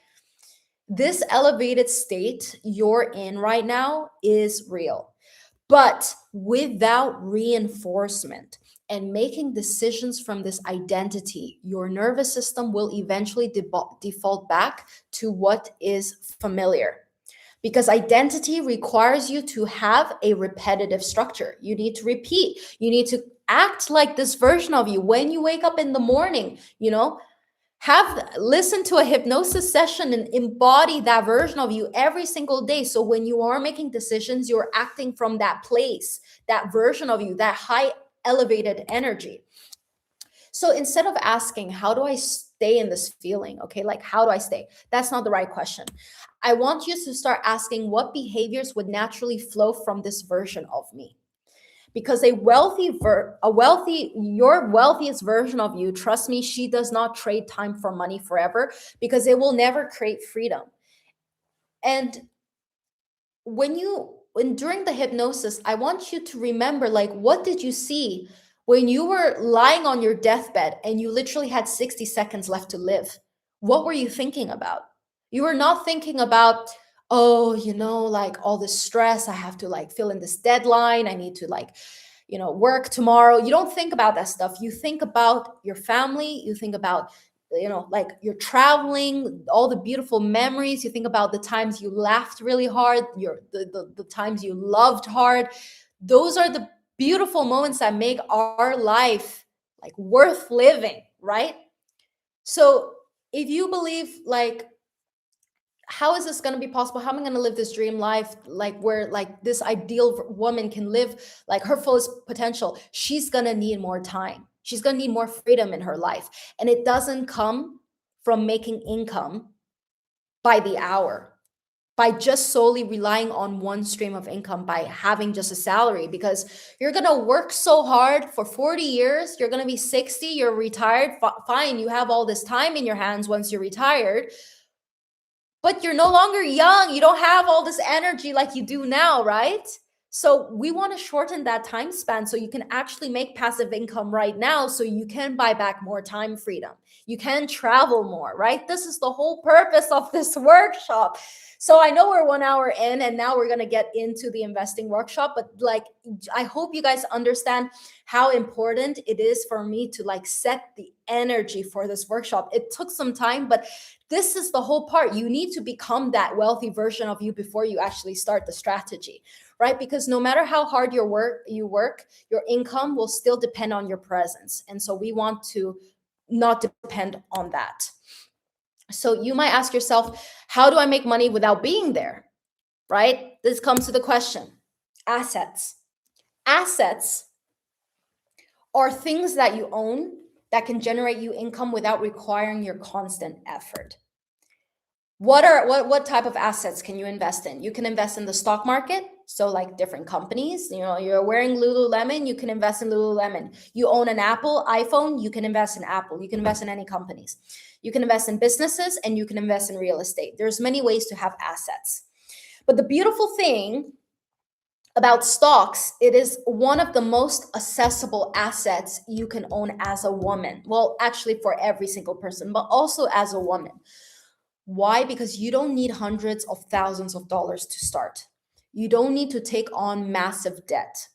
This elevated state you're in right now is real. But without reinforcement and making decisions from this identity, your nervous system will eventually default back to what is familiar. Because identity requires you to have a repetitive structure. You need to repeat. You need to act like this version of you when you wake up in the morning, listen to a hypnosis session and embody that version of you every single day. So when you are making decisions, you're acting from that place, that version of you, that high elevated energy. So instead of asking, how do I stay in this feeling? Okay, like how do I stay? That's not the right question. I want you to start asking what behaviors would naturally flow from this version of me. Because your wealthiest version of you, trust me, she does not trade time for money forever, because it will never create freedom. And during the hypnosis, I want you to remember, like, what did you see when you were lying on your deathbed and you literally had 60 seconds left to live? What were you thinking about? You were not thinking about, oh, like all this stress, I have to like fill in this deadline, I need to like work tomorrow. You don't think about that stuff. You think about your family. You think about, like you're traveling, all the beautiful memories. You think about the times you laughed really hard, the times you loved hard. Those are the beautiful moments that make our life like worth living, right? So if you believe like, how is this going to be possible? How am I going to live this dream life, like where like this ideal woman can live like her fullest potential? She's going to need more time. She's going to need more freedom in her life. And it doesn't come from making income by the hour, by just solely relying on one stream of income, by having just a salary, because you're going to work so hard for 40 years. You're going to be 60, you're retired. Fine, you have all this time in your hands once you're retired. But you're no longer young. You don't have all this energy like you do now, right? So we want to shorten that time span so you can actually make passive income right now so you can buy back more time freedom. You can travel more, right? This is the whole purpose of this workshop. So I know we're 1 hour in and now we're going to get into the investing workshop, but like I hope you guys understand how important it is for me to like set the energy for this workshop. It took some time, but this is the whole part. You need to become that wealthy version of you before you actually start the strategy, right? Because no matter how hard you work, your income will still depend on your presence. And so we want to not depend on that. So you might ask yourself, how do I make money without being there? Right? This comes to the question. Assets. Assets are things that you own that can generate you income without requiring your constant effort. What type of assets can you invest in? You can invest in the stock market, so like different companies. You know, you're wearing Lululemon, you can invest in Lululemon. You own an Apple iPhone, you can invest in Apple. You can invest in any companies. You can invest in businesses and you can invest in real estate. There's many ways to have assets. But the beautiful thing about stocks, it is one of the most accessible assets you can own as a woman. Well, actually for every single person, but also as a woman. Why? Because you don't need hundreds of thousands of dollars to start. You don't need to take on massive debt.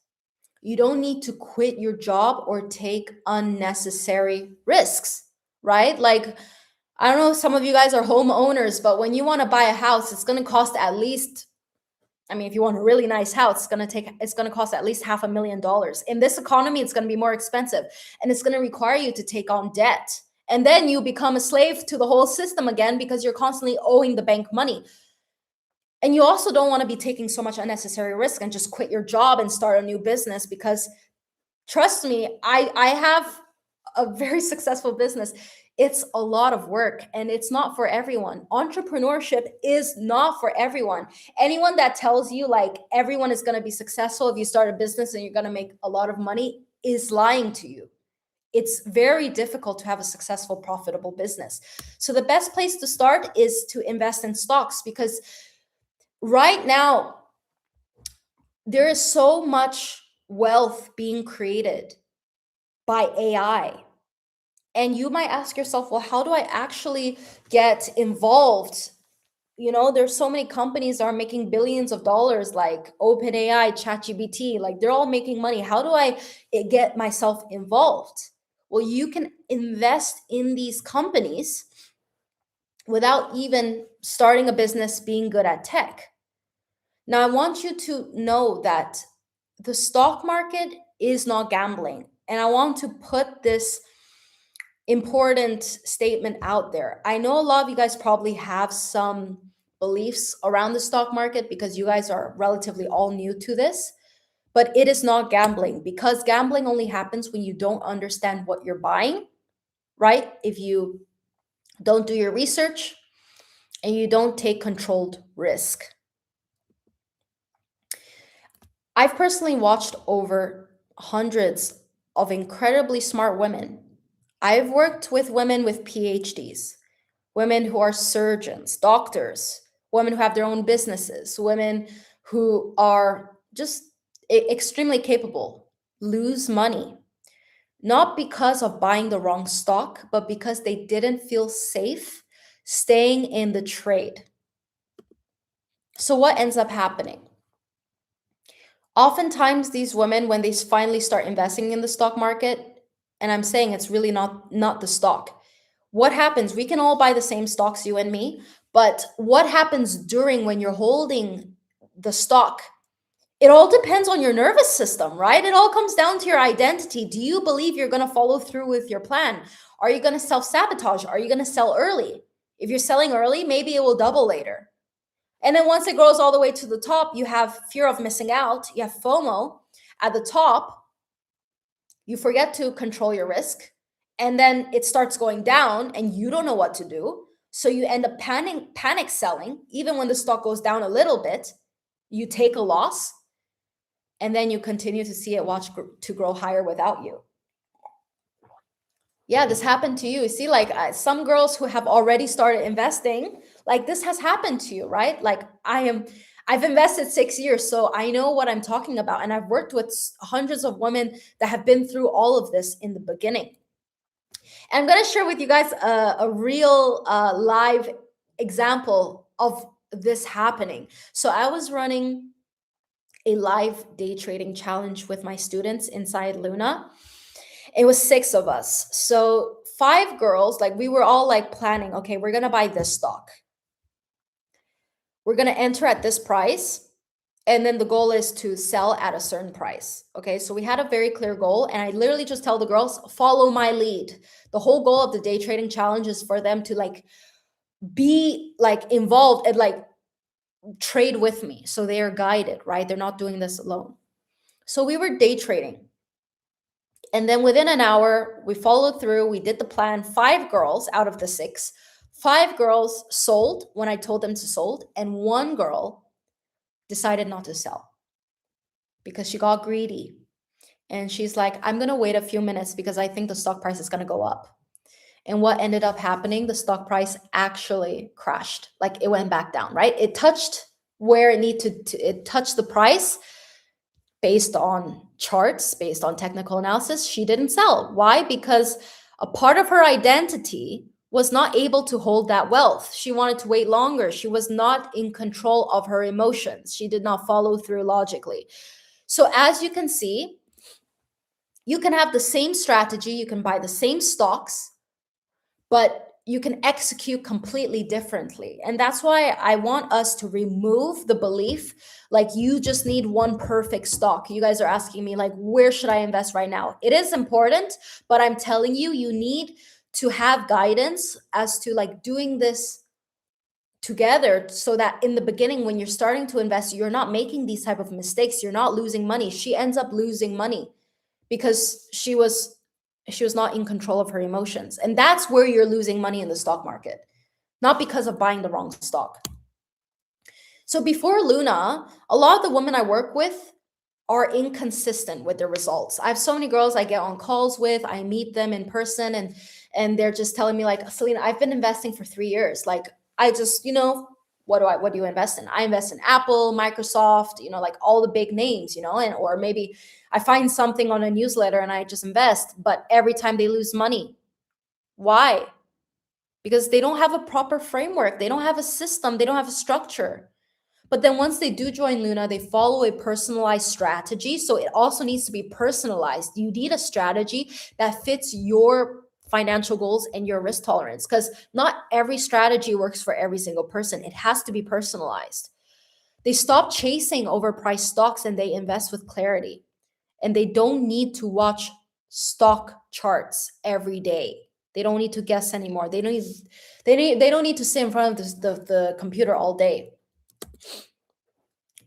You don't need to quit your job or take unnecessary risks, right? Like, I don't know, some of you guys are homeowners, but when you want to buy a house, it's going to cost at least, I mean, if you want a really nice house, it's going to cost at least $500,000. In this economy, it's going to be more expensive and it's going to require you to take on debt. And then you become a slave to the whole system again because you're constantly owing the bank money. And you also don't want to be taking so much unnecessary risk and just quit your job and start a new business because trust me, I have a very successful business. It's a lot of work and it's not for everyone. Entrepreneurship is not for everyone. Anyone that tells you like everyone is going to be successful if you start a business and you're going to make a lot of money is lying to you. It's very difficult to have a successful, profitable business. So the best place to start is to invest in stocks because right now there is so much wealth being created by AI. And you might ask yourself, well, how do I actually get involved? You know, there's so many companies that are making billions of dollars, like OpenAI, ChatGPT, like they're all making money. How do I get myself involved? Well, you can invest in these companies without even starting a business, being good at tech. Now, I want you to know that the stock market is not gambling. And I want to put this important statement out there. I know a lot of you guys probably have some beliefs around the stock market because you guys are relatively all new to this, but it is not gambling because gambling only happens when you don't understand what you're buying, right? If you don't do your research and you don't take controlled risk. I've personally watched over hundreds of incredibly smart women. I've worked with women with PhDs, women who are surgeons, doctors, women who have their own businesses, women who are just extremely capable, lose money, not because of buying the wrong stock, but because they didn't feel safe staying in the trade. So, what ends up happening? Oftentimes, these women, when they finally start investing in the stock market, and I'm saying it's really not the stock. What happens? We can all buy the same stocks, you and me, but what happens during when you're holding the stock? It all depends on your nervous system, right? It all comes down to your identity. Do you believe you're going to follow through with your plan? Are you going to self-sabotage? Are you going to sell early? If you're selling early, maybe it will double later. And then once it grows all the way to the top, you have fear of missing out. You have FOMO at the top. You forget to control your risk. And then it starts going down and you don't know what to do. So you end up panic selling. Even when the stock goes down a little bit, you take a loss and then you continue to see it to grow higher without you. Yeah, this happened to you. See, like some girls who have already started investing, like this has happened to you, right? Like I've invested 6 years, so I know what I'm talking about. And I've worked with hundreds of women that have been through all of this in the beginning. And I'm going to share with you guys a real live example of this happening. So I was running a live day trading challenge with my students inside Luna. It was 6 of us. So 5 girls, like we were all like planning, okay, we're going to buy this stock. We're going to enter at this price. And then the goal is to sell at a certain price. Okay, so we had a very clear goal. And I literally just tell the girls, follow my lead. The whole goal of the day trading challenge is for them to like be like involved and like trade with me. So they are guided, right? They're not doing this alone. So we were day trading. And then within an hour, we followed through. We did the plan. 5 girls out of the 6, 5 girls sold when I told them to sold. And 1 girl decided not to sell because she got greedy. And she's like, I'm going to wait a few minutes because I think the stock price is going to go up. And what ended up happening, the stock price actually crashed. Like it went back down, right? It touched where it needed to, it touched the price based on charts, based on technical analysis. She didn't sell. Why? Because a part of her identity was not able to hold that wealth. She wanted to wait longer. She was not in control of her emotions. She did not follow through logically. So as you can see, you can have the same strategy, you can buy the same stocks, but you can execute completely differently. And that's why I want us to remove the belief like you just need one perfect stock. You guys are asking me like, where should I invest right now? It is important, but I'm telling you, you need to have guidance as to like doing this together so that in the beginning when you're starting to invest, you're not making these type of mistakes, you're not losing money. She ends up losing money because she was not in control of her emotions. And that's where you're losing money in the stock market, not because of buying the wrong stock. So before Luna, a lot of the women I work with are inconsistent with their results. I have so many girls I get on calls with, I meet them in person, and they're just telling me like, Selena, I've been investing for 3 years. Like I just, what do you invest in? I invest in Apple, Microsoft, like all the big names, and or maybe I find something on a newsletter and I just invest, but every time they lose money. Why? Because they don't have a proper framework, they don't have a system, they don't have a structure. But then once they do join Luna, they follow a personalized strategy. So it also needs to be personalized. You need a strategy that fits your financial goals and your risk tolerance, because not every strategy works for every single person. It has to be personalized. They stop chasing overpriced stocks and they invest with clarity. And they don't need to watch stock charts every day. They don't need to guess anymore. They don't need to sit in front of the computer all day.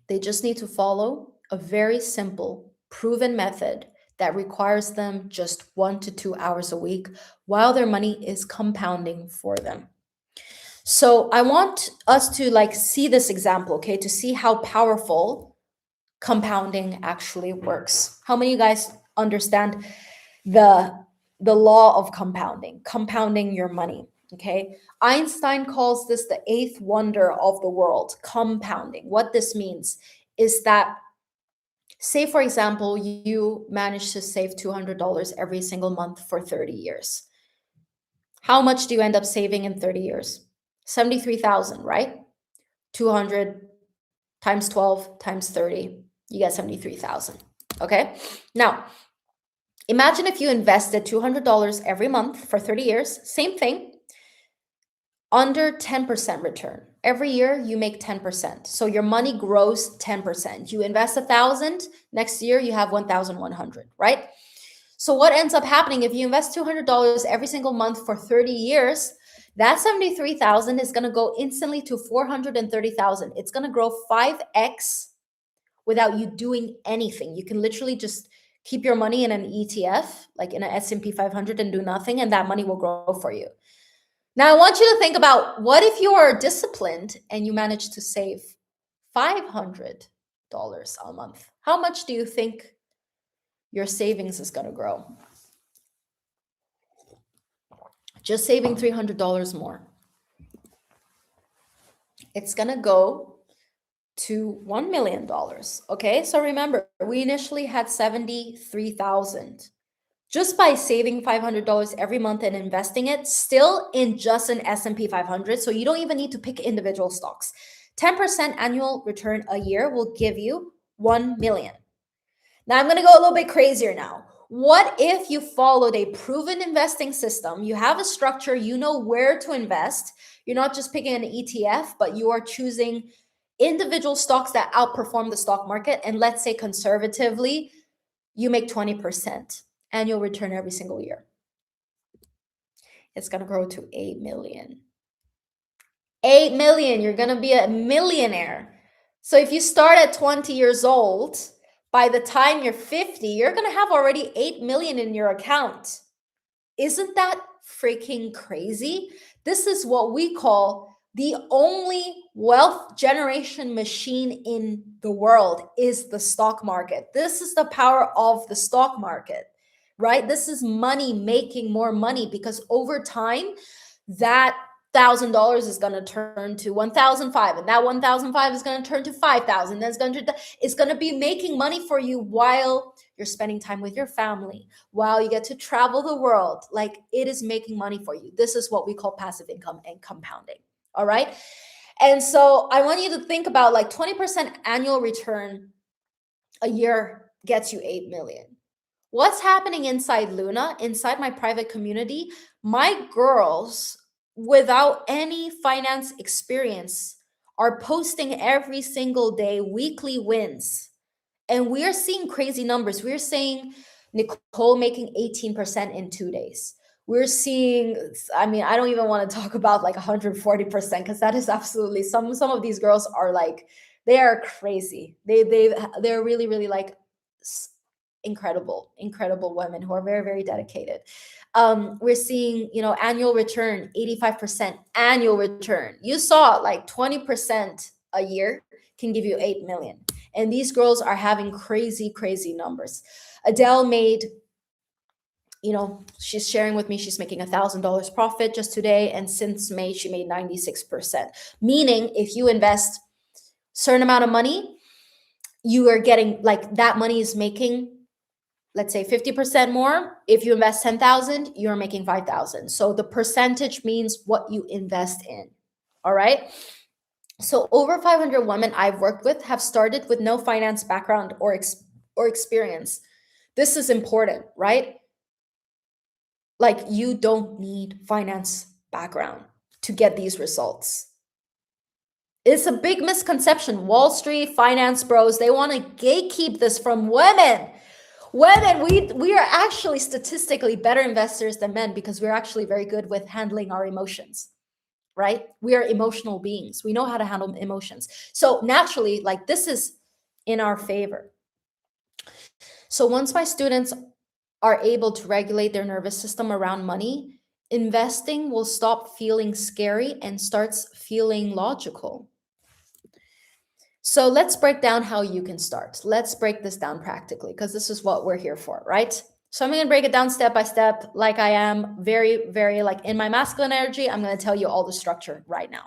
They just need to follow a very simple, proven method that requires them just 1 to 2 hours a week while their money is compounding for them. So I want us to like see this example, okay, to see how powerful compounding actually works. How many of you guys understand the law of compounding your money? Okay, Einstein calls this the eighth wonder of the world, compounding. What this means is that, say for example, you manage to save $200 every single month for 30 years. How much do you end up saving in 30 years? 73,000, right? 200 times 12 times 30, you get 73,000. Okay, now imagine if you invested $200 every month for 30 years, same thing, under 10% return. Every year you make 10%. So your money grows 10%. You invest 1,000, next year you have 1,100, right? So what ends up happening if you invest $200 every single month for 30 years, that 73,000 is going to go instantly to 430,000. It's going to grow 5x without you doing anything. You can literally just keep your money in an ETF, like in an S&P 500, and do nothing, and that money will grow for you. Now, I want you to think about, what if you are disciplined and you manage to save $500 a month? How much do you think your savings is going to grow? Just saving $300 more. It's going to go to $1 million. Okay, so remember, we initially had 73,000 just by saving $500 every month and investing it still in just an S&P 500. So you don't even need to pick individual stocks. 10% annual return a year will give you 1 million. Now I'm going to go a little bit crazier now. What if you followed a proven investing system? You have a structure, you know where to invest. You're not just picking an ETF, but you are choosing individual stocks that outperform the stock market. And let's say conservatively, you make 20% annual return every single year. It's going to grow to 8 million. 8 million, you're going to be a millionaire. So if you start at 20 years old, by the time you're 50, you're going to have already 8 million in your account. Isn't that freaking crazy? This is what we call the only wealth generation machine in the world is the stock market. This is the power of the stock market, right? This is money making more money because over time, that $1,000 is going to turn to 1,005, and that 1,005 is going to turn to 5,000. Then it's going to be making money for you while you're spending time with your family, while you get to travel the world. Like, it is making money for you. This is what we call passive income and compounding. All right. And so I want you to think about like 20% annual return a year gets you 8 million. What's happening inside Luna, inside my private community? My girls, without any finance experience, are posting every single day weekly wins. And we're seeing crazy numbers. We're seeing Nicole making 18% in 2 days. We're seeing, I mean, I don't even want to talk about like 140% because that is absolutely some of these girls are like, they are crazy. They're really, really like incredible women who are very, very dedicated. We're seeing, annual return, 85% annual return. You saw like 20% a year can give you 8 million. And these girls are having crazy, crazy numbers. Adele made, she's sharing with me, she's making $1,000 profit just today. And since May, she made 96%. Meaning if you invest a certain amount of money, you are getting like that money is making, let's say 50% more. If you invest 10,000, you're making 5,000. So the percentage means what you invest in. All right. So over 500 women I've worked with have started with no finance background or experience. This is important, right? Like, you don't need finance background to get these results. It's a big misconception. Wall Street, finance bros, they want to gatekeep this from women. Women, we are actually statistically better investors than men because we're actually very good with handling our emotions. Right? We are emotional beings. We know how to handle emotions. So naturally, like, this is in our favor. So once my students are able to regulate their nervous system around money, investing will stop feeling scary and starts feeling logical. So let's break down how you can start. Let's break this down practically because this is what we're here for, right? So I'm going to break it down step by step, like I am very, very like in my masculine energy. I'm going to tell you all the structure right now.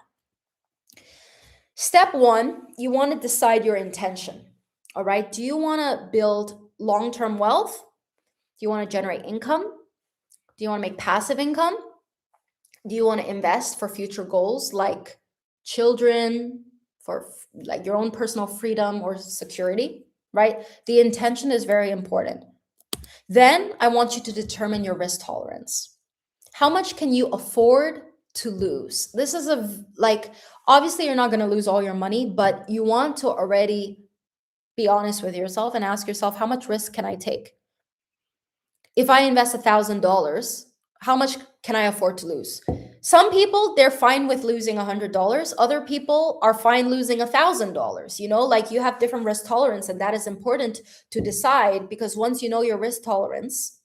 Step one, you want to decide your intention. All right. Do you want to build long-term wealth? Do you want to generate income? Do you want to make passive income? Do you want to invest for future goals like children, for like your own personal freedom or security, right? The intention is very important. Then I want you to determine your risk tolerance. How much can you afford to lose? This is obviously you're not going to lose all your money, but you want to already be honest with yourself and ask yourself, how much risk can I take? If I invest $1,000, how much can I afford to lose? Some people, they're fine with losing $100. Other people are fine losing $1,000. Like, you have different risk tolerance, and that is important to decide because once you know your risk tolerance,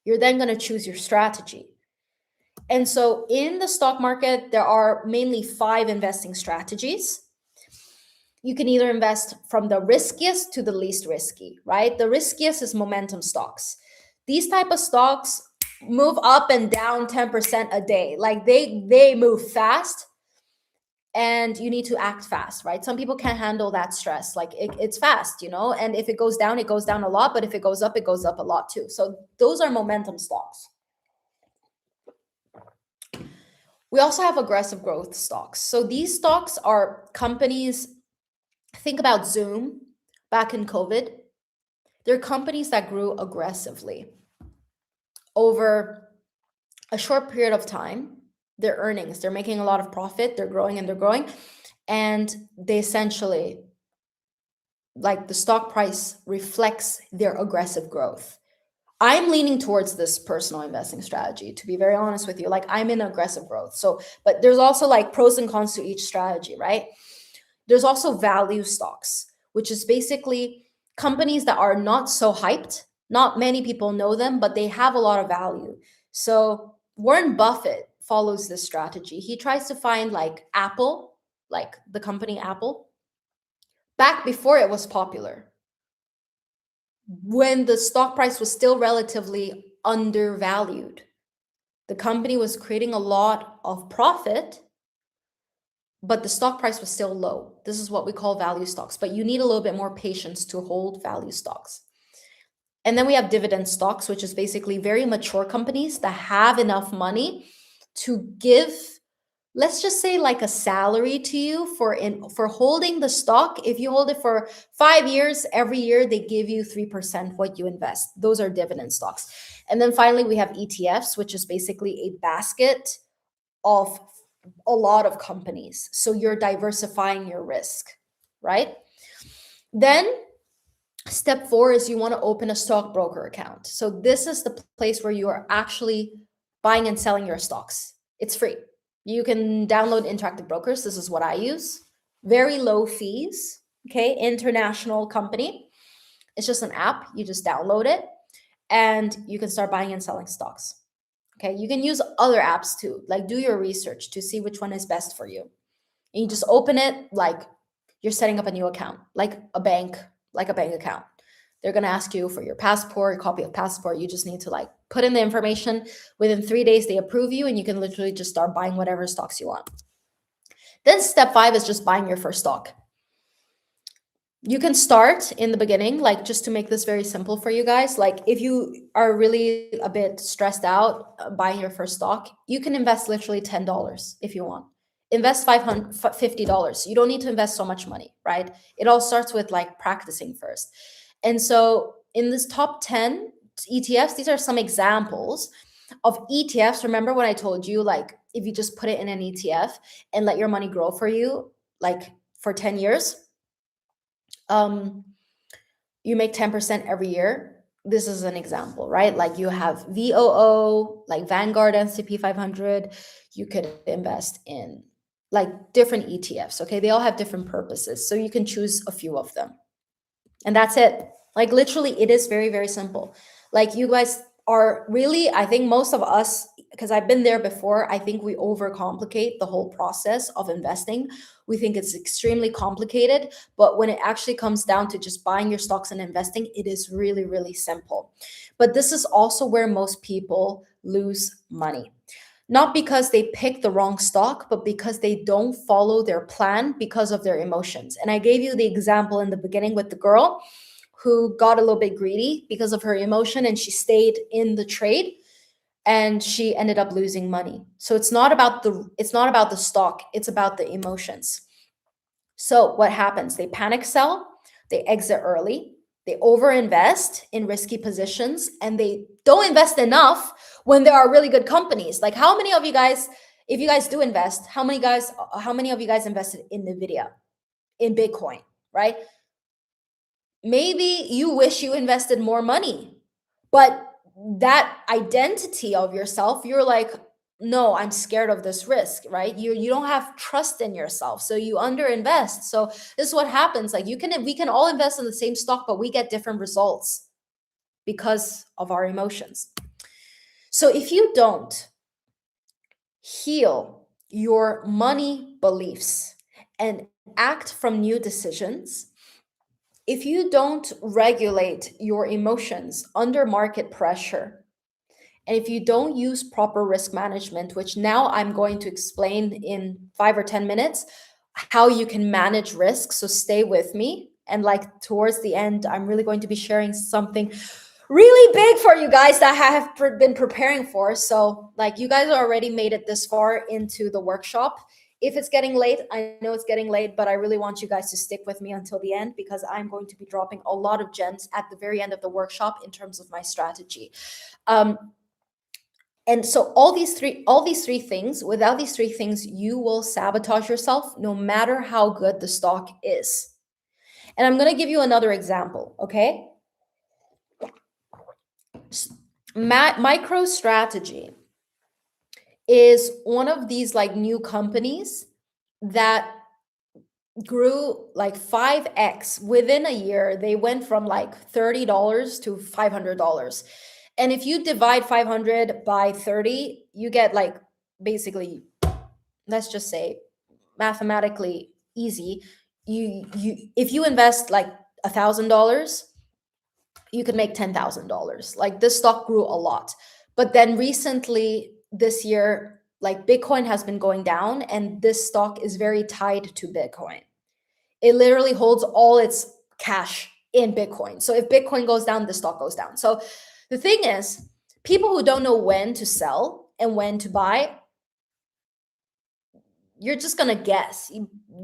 you're then going to choose your strategy. And so in the stock market, there are mainly 5 investing strategies. You can either invest from the riskiest to the least risky, right? The riskiest is momentum stocks. These type of stocks move up and down 10% a day. Like, they move fast. and you need to act fast, right? Some people can't handle that stress. Like it's fast, and if it goes down a lot, but if it goes up a lot too. So those are momentum stocks. We also have aggressive growth stocks. So these stocks are companies, think about Zoom back in COVID. They're companies that grew aggressively over a short period of time. Their earnings, they're making a lot of profit, they're growing and they're growing. And they essentially, like, the stock price reflects their aggressive growth. I'm leaning towards this personal investing strategy, to be very honest with you. Like, I'm in aggressive growth. So, but there's also like pros and cons to each strategy, right? There's also value stocks, which is basically companies that are not so hyped. Not many people know them, but they have a lot of value. So Warren Buffett follows this strategy. He tries to find like Apple, like the company Apple, back before it was popular, when the stock price was still relatively undervalued. The company was creating a lot of profit, but the stock price was still low. This is what we call value stocks, but you need a little bit more patience to hold value stocks. And then we have dividend stocks, which is basically very mature companies that have enough money to give, let's just say, like a salary to you for holding the stock. If you hold it for 5 years, every year they give you 3% what you invest. Those are dividend stocks. And then finally we have ETFs, which is basically a basket of a lot of companies. So you're diversifying your risk, right? Then step 4 is you want to open a stockbroker account. So this is the place where you are actually buying and selling your stocks. It's free. You can download Interactive Brokers. This is what I use. Very low fees. Okay, international company. It's just an app. You just download it and you can start buying and selling stocks. Okay, you can use other apps too. Like, do your research to see which one is best for you. And you just open it like you're setting up a new account, like a bank account. They're going to ask you for your passport, a copy of passport. You just need to like put in the information. Within 3 days, they approve you and you can literally just start buying whatever stocks you want. Then step 5 is just buying your first stock. You can start in the beginning, like, just to make this very simple for you guys. Like, if you are really a bit stressed out buying your first stock, you can invest literally $10 if you want. Invest $50. You don't need to invest so much money, right? It all starts with like practicing first. And so in this top 10 ETFs, these are some examples of ETFs. Remember when I told you, like, if you just put it in an ETF and let your money grow for you, like for 10 years, you make 10% every year. This is an example, right? Like, you have VOO, like Vanguard S&P 500. You could invest in like different ETFs. Okay, they all have different purposes, so you can choose a few of them, and that's it. Like, literally, it is very, very simple. Like, you guys are really, I think most of us, because I've been there before, I think we overcomplicate the whole process of investing. We think it's extremely complicated, but when it actually comes down to just buying your stocks and investing, it is really, really simple. But this is also where most people lose money. Not because they pick the wrong stock, but because they don't follow their plan because of their emotions. And I gave you the example in the beginning with the girl who got a little bit greedy because of her emotion and she stayed in the trade and she ended up losing money. So it's not about the stock, it's about the emotions. So what happens? They panic sell, they exit early, they overinvest in risky positions, and they don't invest enough when there are really good companies. Like, how many of you guys, if you guys do invest, how many of you guys invested in Nvidia, in Bitcoin, right? Maybe you wish you invested more money, but that identity of yourself, you're like, no, I'm scared of this risk, right? You don't have trust in yourself, so you underinvest. So this is what happens. Like, we can all invest in the same stock, but we get different results because of our emotions. So if you don't heal your money beliefs and act from new decisions, if you don't regulate your emotions under market pressure And if you don't use proper risk management, which now I'm going to explain in 5 or 10 minutes, how you can manage risk. So stay with me. And like towards the end, I'm really going to be sharing something really big for you guys that I have been preparing for. So, like, you guys already made it this far into the workshop. If it's getting late, I know it's getting late, but I really want you guys to stick with me until the end because I'm going to be dropping a lot of gems at the very end of the workshop in terms of my strategy. Um, and so all these three things, without these three things, you will sabotage yourself no matter how good the stock is. And I'm going to give you another example, okay? MicroStrategy is one of these like new companies that grew like 5x within a year. They went from like $30 to $500. And if you divide 500 by 30, you get like basically, let's just say mathematically easy. You if you invest like $1,000, you could make $10,000. Like this stock grew a lot. But then recently this year, like Bitcoin has been going down and this stock is very tied to Bitcoin. It literally holds all its cash in Bitcoin. So if Bitcoin goes down, the stock goes down. So the thing is, people who don't know when to sell and when to buy, you're just going to guess.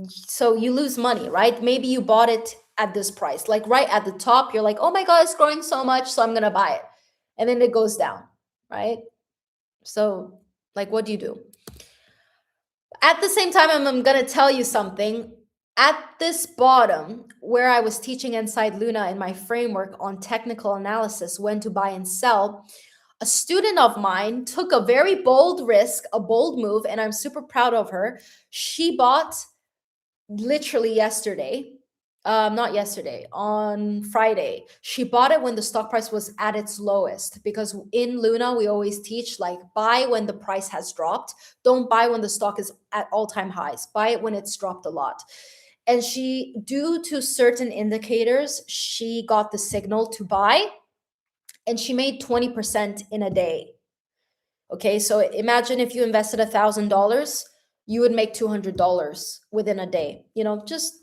So you lose money, right? Maybe you bought it at this price, like right at the top, you're like, oh my God, it's growing so much, so I'm going to buy it. And then it goes down, right? So, like, what do you do? At the same time, I'm going to tell you something. At this bottom, where I was teaching inside Luna in my framework on technical analysis, when to buy and sell, a student of mine took a very bold risk, a bold move, and I'm super proud of her. She bought literally yesterday, not yesterday, on Friday. She bought it when the stock price was at its lowest because in Luna, we always teach like buy when the price has dropped. Don't buy when the stock is at all-time highs. Buy it when it's dropped a lot. And she, due to certain indicators, she got the signal to buy and she made 20% in a day. Okay, so imagine if you invested $1,000, you would make $200 within a day. You know, just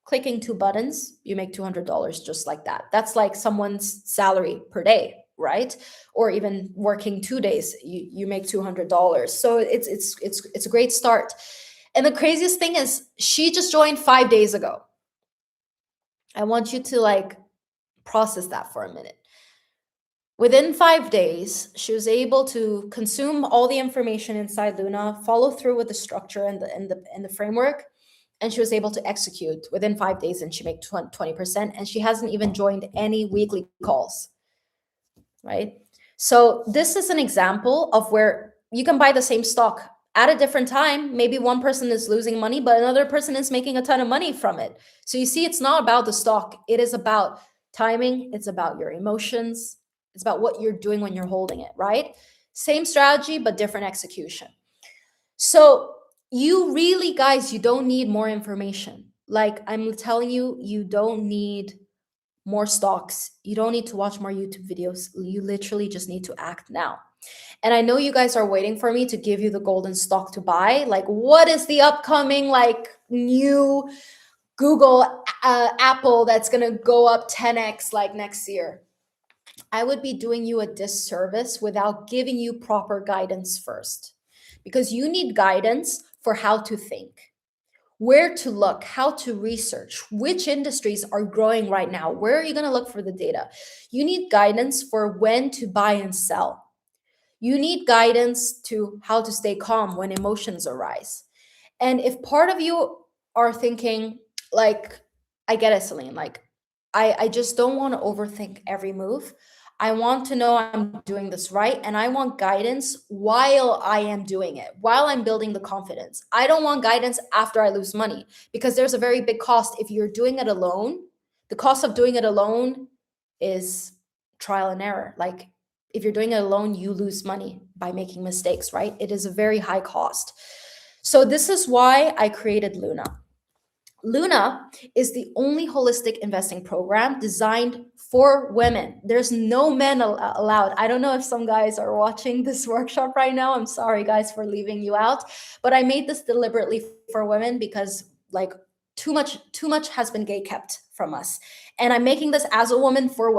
clicking two buttons, you make $200 just like that. That's like someone's salary per day, right? Or even working 2 days, you make $200. So it's a great start. And the craziest thing is she just joined 5 days ago. I want you to like process that for a minute. Within 5 days, she was able to consume all the information inside Luna, follow through with the structure and the framework, and she was able to execute within 5 days, and she made 20%, and she hasn't even joined any weekly calls, right? So this is an example of where you can buy the same stock at a different time. Maybe one person is losing money, but another person is making a ton of money from it. So you see, it's not about the stock. It is about timing. It's about your emotions. It's about what you're doing when you're holding it, right? Same strategy, but different execution. So you really, guys, you don't need more information. Like I'm telling you, you don't need more stocks. You don't need to watch more YouTube videos. You literally just need to act now. And I know you guys are waiting for me to give you the golden stock to buy. Like, what is the upcoming, like, new Google, Apple that's going to go up 10x like next year? I would be doing you a disservice without giving you proper guidance first, because you need guidance for how to think, where to look, how to research, which industries are growing right now, where are you going to look for the data. You need guidance for when to buy and sell. You need guidance to how to stay calm when emotions arise. And if part of you are thinking, like, I get it, Celine, like, I just don't want to overthink every move. I want to know I'm doing this right. And I want guidance while I am doing it, while I'm building the confidence. I don't want guidance after I lose money because there's a very big cost. If you're doing it alone, the cost of doing it alone is trial and error. Like, if you're doing it alone, you lose money by making mistakes, right? It is a very high cost. So this is why I created Luna. Luna is the only holistic investing program designed for women. There's no men allowed. I don't know if some guys are watching this workshop right now. I'm sorry, guys, for leaving you out. But I made this deliberately for women because, like, too much has been gate kept from us. And I'm making this as a woman for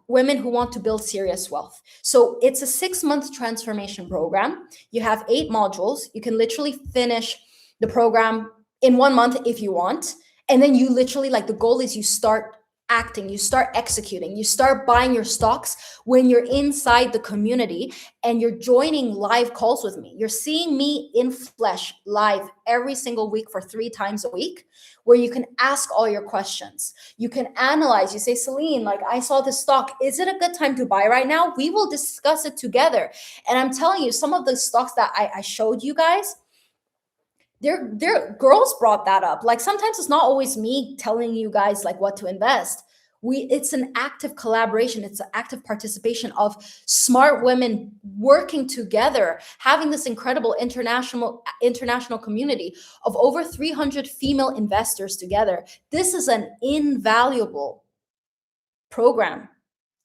women who want to build serious wealth. So it's a 6 month transformation program. You have 8 modules. You can literally finish the program in 1 month if you want. And then you literally, like, the goal is you start acting, you start executing, you start buying your stocks when you're inside the community and you're joining live calls with me. You're seeing me in flesh live every single week for 3 times a week, where you can ask all your questions. You can analyze. You say, Celine, like, I saw this stock. Is it a good time to buy right now? We will discuss it together. And I'm telling you, some of the stocks that I showed you guys, their girls brought that up. Like, sometimes it's not always me telling you guys like what to invest. It's an active collaboration, it's an active participation of smart women working together, having this incredible international community of over 300 female investors together. This is an invaluable program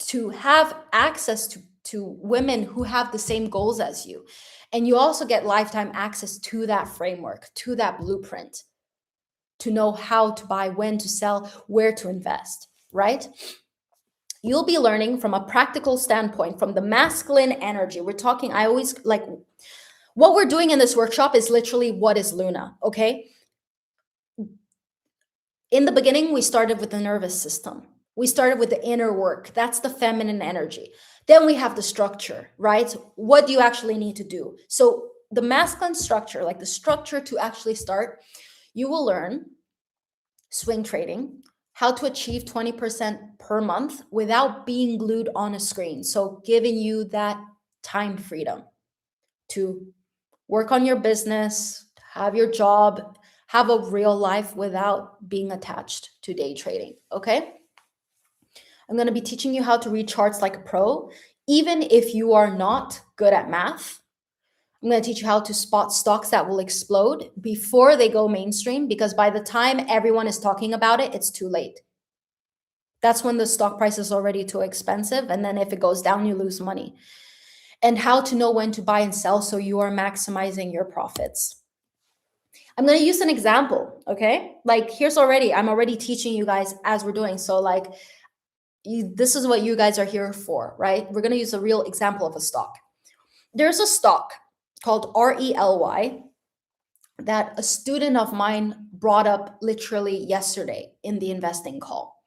to have access to women who have the same goals as you. And you also get lifetime access to that framework, to that blueprint, to know how to buy, when to sell, where to invest, right? You'll be learning from a practical standpoint, from the masculine energy. We're talking, I always like, what we're doing in this workshop is literally, what is Luna, okay? In the beginning, we started with the nervous system. We started with the inner work. That's the feminine energy. Then we have the structure, right? What do you actually need to do? So the masculine structure, like the structure to actually start, you will learn swing trading, how to achieve 20% per month without being glued on a screen. So giving you that time freedom to work on your business, have your job, have a real life without being attached to day trading. Okay. I'm going to be teaching you how to read charts like a pro, even if you are not good at math. I'm going to teach you how to spot stocks that will explode before they go mainstream, because by the time everyone is talking about it, it's too late. That's when the stock price is already too expensive. And then if it goes down, you lose money. And how to know when to buy and sell so you are maximizing your profits. I'm going to use an example, okay? Like, I'm already teaching you guys as we're doing. So like, this is what you guys are here for, right? We're going to use a real example of a stock. There's a stock called RELY that a student of mine brought up literally yesterday in the investing call.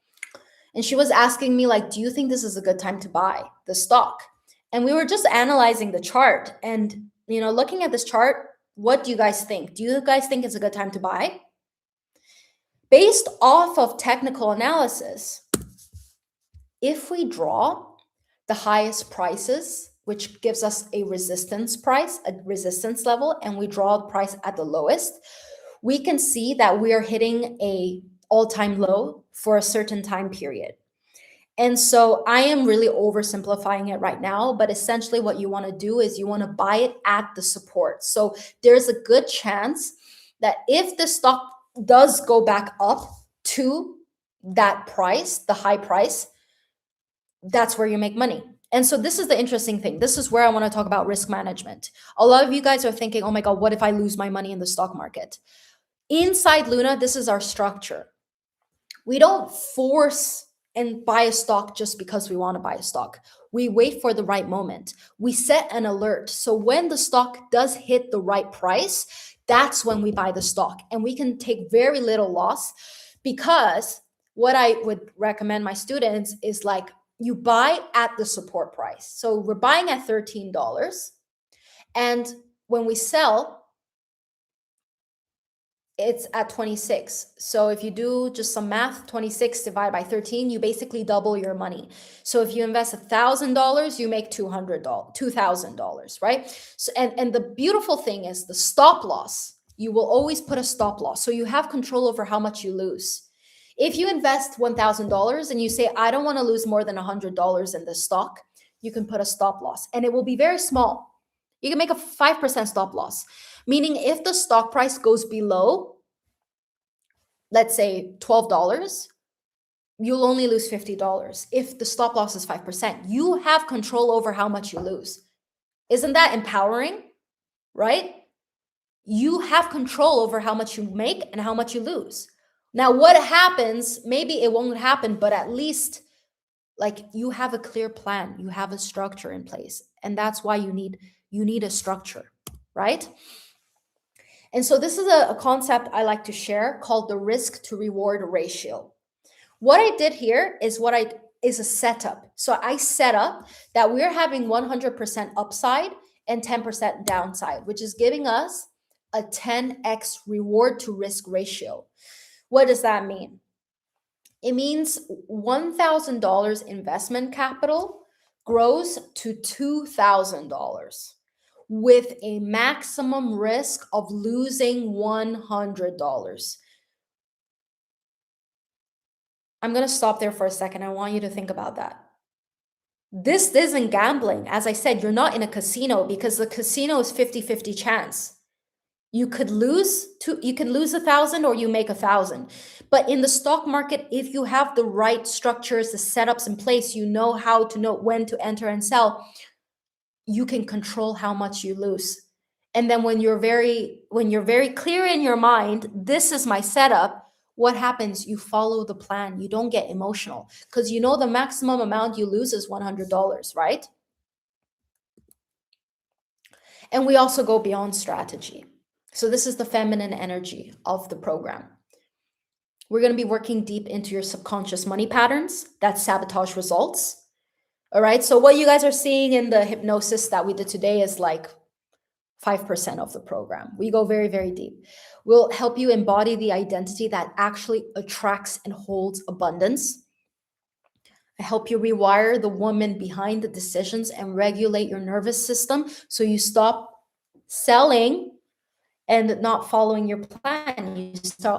And she was asking me, like, do you think this is a good time to buy the stock? And we were just analyzing the chart and, looking at this chart. What do you guys think? Do you guys think it's a good time to buy? Based off of technical analysis, if we draw the highest prices, which gives us a resistance level, and we draw the price at the lowest, we can see that we are hitting a all-time low for a certain time period. And so I am really oversimplifying it right now, but essentially what you want to do is you want to buy it at the support. So there's a good chance that if the stock does go back up to that price, the high price, that's where you make money. And so this is the interesting thing. This is where I want to talk about risk management. A lot of you guys are thinking, oh my God, what if I lose my money in the stock market? Inside Luna, this is our structure. We don't force and buy a stock just because we want to buy a stock. We wait for the right moment. We set an alert. So when the stock does hit the right price, that's when we buy the stock. And we can take very little loss, because what I would recommend my students is, like, you buy at the support price. So we're buying at $13. And when we sell, it's at 26. So if you do just some math, 26 divided by 13, you basically double your money. So if you invest $1,000, you make $2,000, right? So, and the beautiful thing is the stop loss. You will always put a stop loss. So you have control over how much you lose. If you invest $1,000 and you say, I don't want to lose more than $100 in this stock, you can put a stop loss, and it will be very small. You can make a 5% stop loss. Meaning if the stock price goes below let's say $12, you'll only lose $50. If the stop loss is 5%, you have control over how much you lose. Isn't that empowering? Right? You have control over how much you make and how much you lose. Now, what happens, maybe it won't happen, but at least like you have a clear plan, you have a structure in place. And that's why you need a structure, right? And so this is a concept I like to share called the risk to reward ratio. What I did here is a setup. So I set up that we're having 100% upside and 10% downside, which is giving us a 10x reward to risk ratio. What does that mean? It means $1,000 investment capital grows to $2,000 with a maximum risk of losing $100. I'm going to stop there for a second. I want you to think about that. This isn't gambling. As I said, you're not in a casino because the casino is 50-50 chance. You can lose 1,000 or you make 1,000. But in the stock market, if you have the right structures, the setups in place, you know how to know when to enter and sell, you can control how much you lose. And then when you're very clear in your mind, this is my setup, what happens? You follow the plan. You don't get emotional because you know the maximum amount you lose is $100, right? And we also go beyond strategy. So this is the feminine energy of the program. We're going to be working deep into your subconscious money patterns that sabotage results. All right. So what you guys are seeing in the hypnosis that we did today is like 5% of the program. We go very, very deep. We'll help you embody the identity that actually attracts and holds abundance. I help you rewire the woman behind the decisions and regulate your nervous system so you stop selling and not following your plan. You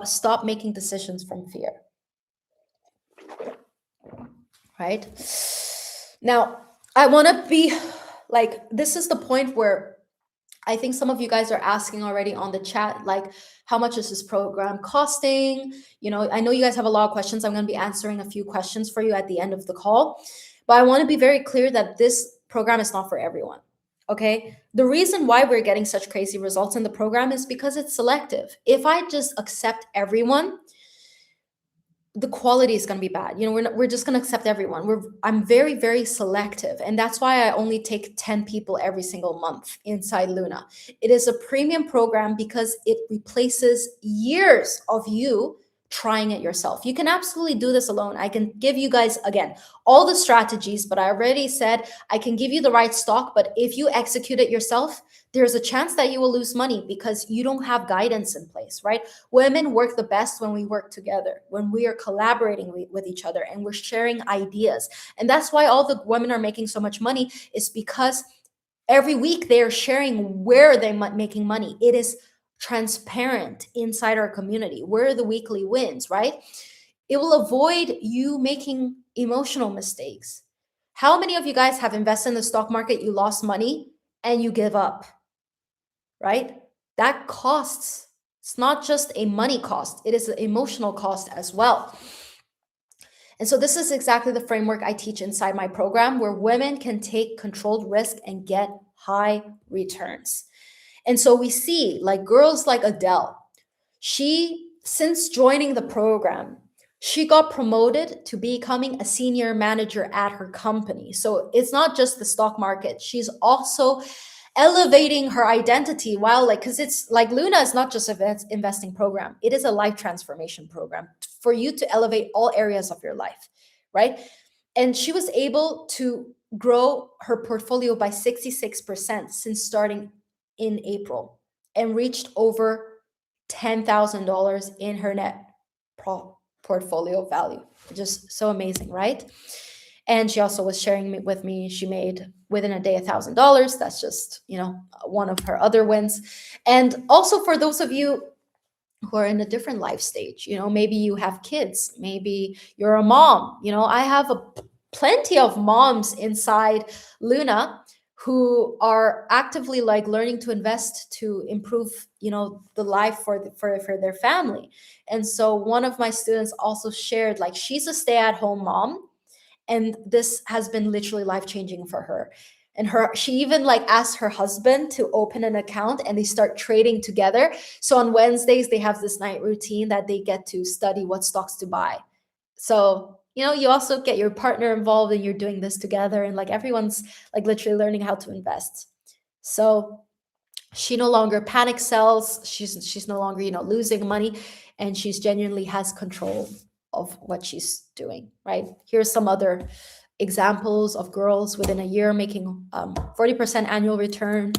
stop making decisions from fear. Right? Now, I want to be like, this is the point where I think some of you guys are asking already on the chat, like, how much is this program costing? I know you guys have a lot of questions. I'm going to be answering a few questions for you at the end of the call. But I want to be very clear that this program is not for everyone. Okay. The reason why we're getting such crazy results in the program is because it's selective. If I just accept everyone, the quality is going to be bad. We're just going to accept everyone. I'm very, very selective. And that's why I only take 10 people every single month inside Luna. It is a premium program because it replaces years of you trying it yourself. You can absolutely do this alone. I can give you guys, again, all the strategies, but I already said I can give you the right stock. But if you execute it yourself, there's a chance that you will lose money because you don't have guidance in place, right? Women work the best when we work together, when we are collaborating with each other and we're sharing ideas. And that's why all the women are making so much money, is because every week they are sharing where they're making money. It is transparent inside our community. Where are the weekly wins, right? It will avoid you making emotional mistakes. How many of you guys have invested in the stock market, you lost money and you give up, right? That costs. It's not just a money cost, it is an emotional cost as well. And so this is exactly the framework I teach inside my program, where women can take controlled risk and get high returns. And so we see like girls like Adele, since joining the program, she got promoted to becoming a senior manager at her company. So it's not just the stock market. She's also elevating her identity because it's like Luna is not just an investing program. It is a life transformation program for you to elevate all areas of your life, right? And she was able to grow her portfolio by 66% since starting in April and reached over $10,000 in her net portfolio value. Just so amazing, right? And she also was sharing with me, she made within a day $1,000. That's just, one of her other wins. And also for those of you who are in a different life stage, maybe you have kids, maybe you're a mom. I have plenty of moms inside Luna who are actively like learning to invest to improve, the life for their family. And so one of my students also shared, like, she's a stay-at-home mom, and this has been literally life changing for her. And she even like asked her husband to open an account, and they start trading together. So on Wednesdays they have this night routine that they get to study what stocks to buy. So, you also get your partner involved, and you're doing this together, and like everyone's like literally learning how to invest. So she no longer panic sells. She's no longer, losing money, and she's genuinely has control of what she's doing, right? Here's some other examples of girls within a year making 40% annual return,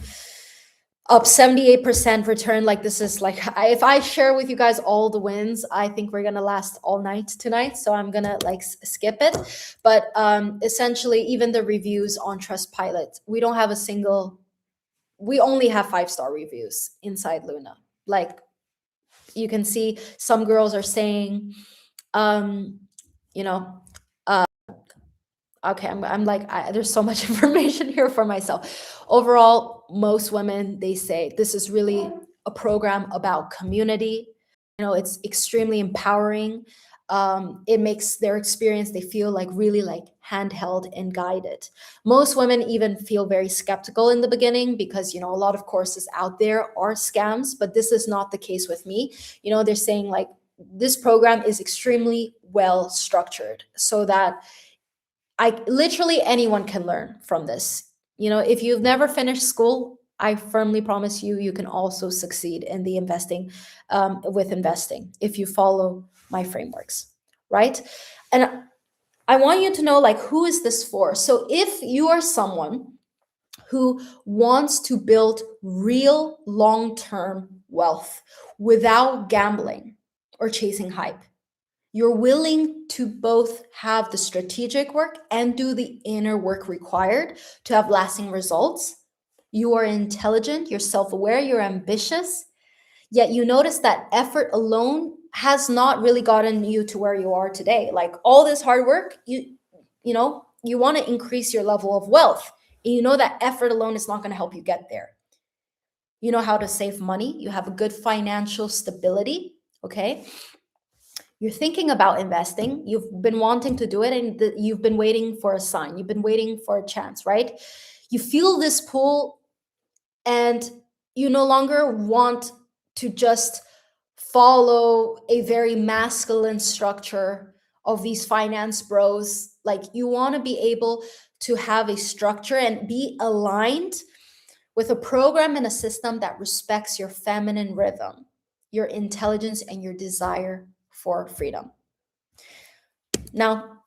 up 78% return. Like, this is like, if I share with you guys all the wins, I think we're gonna last all night tonight, so I'm gonna like skip it. But essentially, even the reviews on Trustpilot, we only have 5-star reviews inside Luna. Like, you can see some girls are saying, um you know okay, I'm like, there's so much information here for myself. Overall, most women, they say this is really a program about community. It's extremely empowering. It makes their experience, they feel like really like handheld and guided. Most women even feel very skeptical in the beginning because a lot of courses out there are scams, but this is not the case with me. They're saying like this program is extremely well structured so that I literally anyone can learn from this. If you've never finished school, I firmly promise you, you can also succeed in the investing, with investing, if you follow my frameworks, right? And I want you to know, like, who is this for? So if you are someone who wants to build real long-term wealth without gambling or chasing hype, you're willing to both have the strategic work and do the inner work required to have lasting results. You are intelligent, you're self aware, you're ambitious, yet you notice that effort alone has not really gotten you to where you are today. Like, all this hard work, you want to increase your level of wealth. And you know that effort alone is not going to help you get there. You know how to save money, you have a good financial stability, okay? You're thinking about investing, you've been wanting to do it, and you've been waiting for a sign, you've been waiting for a chance, right? You feel this pull, and you no longer want to just follow a very masculine structure of these finance bros. Like, you want to be able to have a structure and be aligned with a program and a system that respects your feminine rhythm, your intelligence, and your desire for freedom. Now,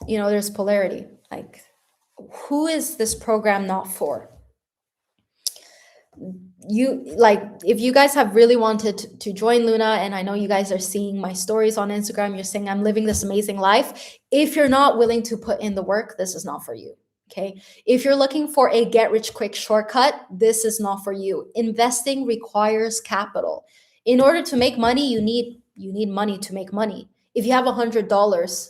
there's polarity. Like, who is this program not for? If you guys have really wanted to join Luna, and I know you guys are seeing my stories on Instagram, you're saying I'm living this amazing life. If you're not willing to put in the work, this is not for you. Okay. If you're looking for a get rich quick shortcut, this is not for you. Investing requires capital. In order to make money, you need money to make money. If you have $100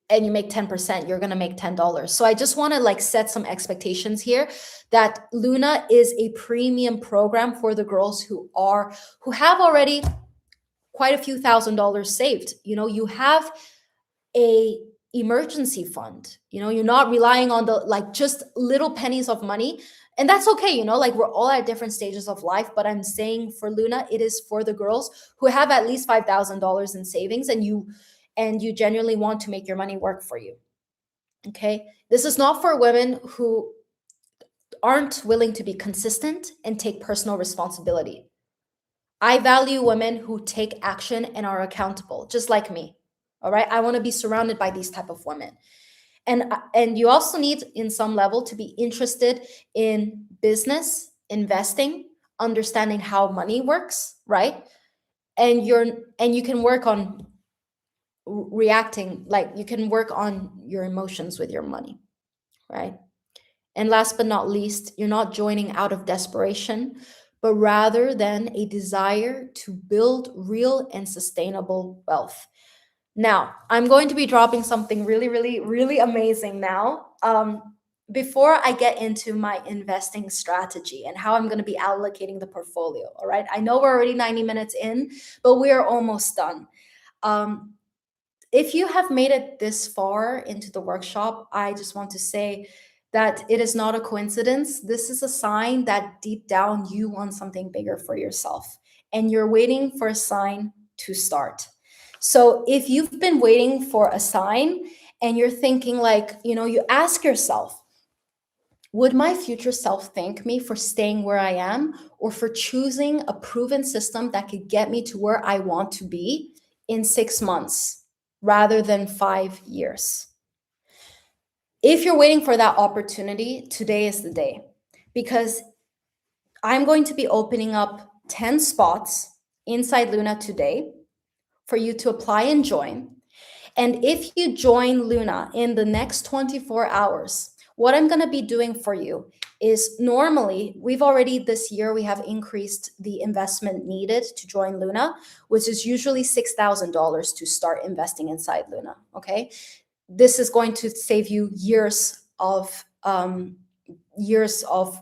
and you make 10%, you're going to make $10. So I just want to like set some expectations here that Luna is a premium program for the girls who have already quite a few $1,000s saved. You have a emergency fund. You're not relying on the like just little pennies of money. And that's okay, like we're all at different stages of life, but I'm saying for Luna, it is for the girls who have at least $5,000 in savings, and you genuinely want to make your money work for you. Okay. This is not for women who aren't willing to be consistent and take personal responsibility. I value women who take action and are accountable, just like me. All right. I want to be surrounded by these type of women. And you also need, in some level, to be interested in business, investing, understanding how money works, right? And you can work on reacting, like you can work on your emotions with your money, right? And last but not least, you're not joining out of desperation, but rather than a desire to build real and sustainable wealth. Now, I'm going to be dropping something really, really, really amazing now. before I get into my investing strategy and how I'm going to be allocating the portfolio, all right? I know we're already 90 minutes in, but we are almost done. Um, if you have made it this far into the workshop, I just want to say that it is not a coincidence. This is a sign that deep down you want something bigger for yourself and you're waiting for a sign to start. So if you've been waiting for a sign and you're thinking, like, you ask yourself, would my future self thank me for staying where I am or for choosing a proven system that could get me to where I want to be in 6 months rather than 5 years? If you're waiting for that opportunity, today is the day, because I'm going to be opening up 10 spots inside Luna today for you to apply and join. And if you join Luna in the next 24 hours, what I'm going to be doing for you is, normally we've already this year, we have increased the investment needed to join Luna, which is usually $6,000 to start investing inside Luna. Okay. This is going to save you years of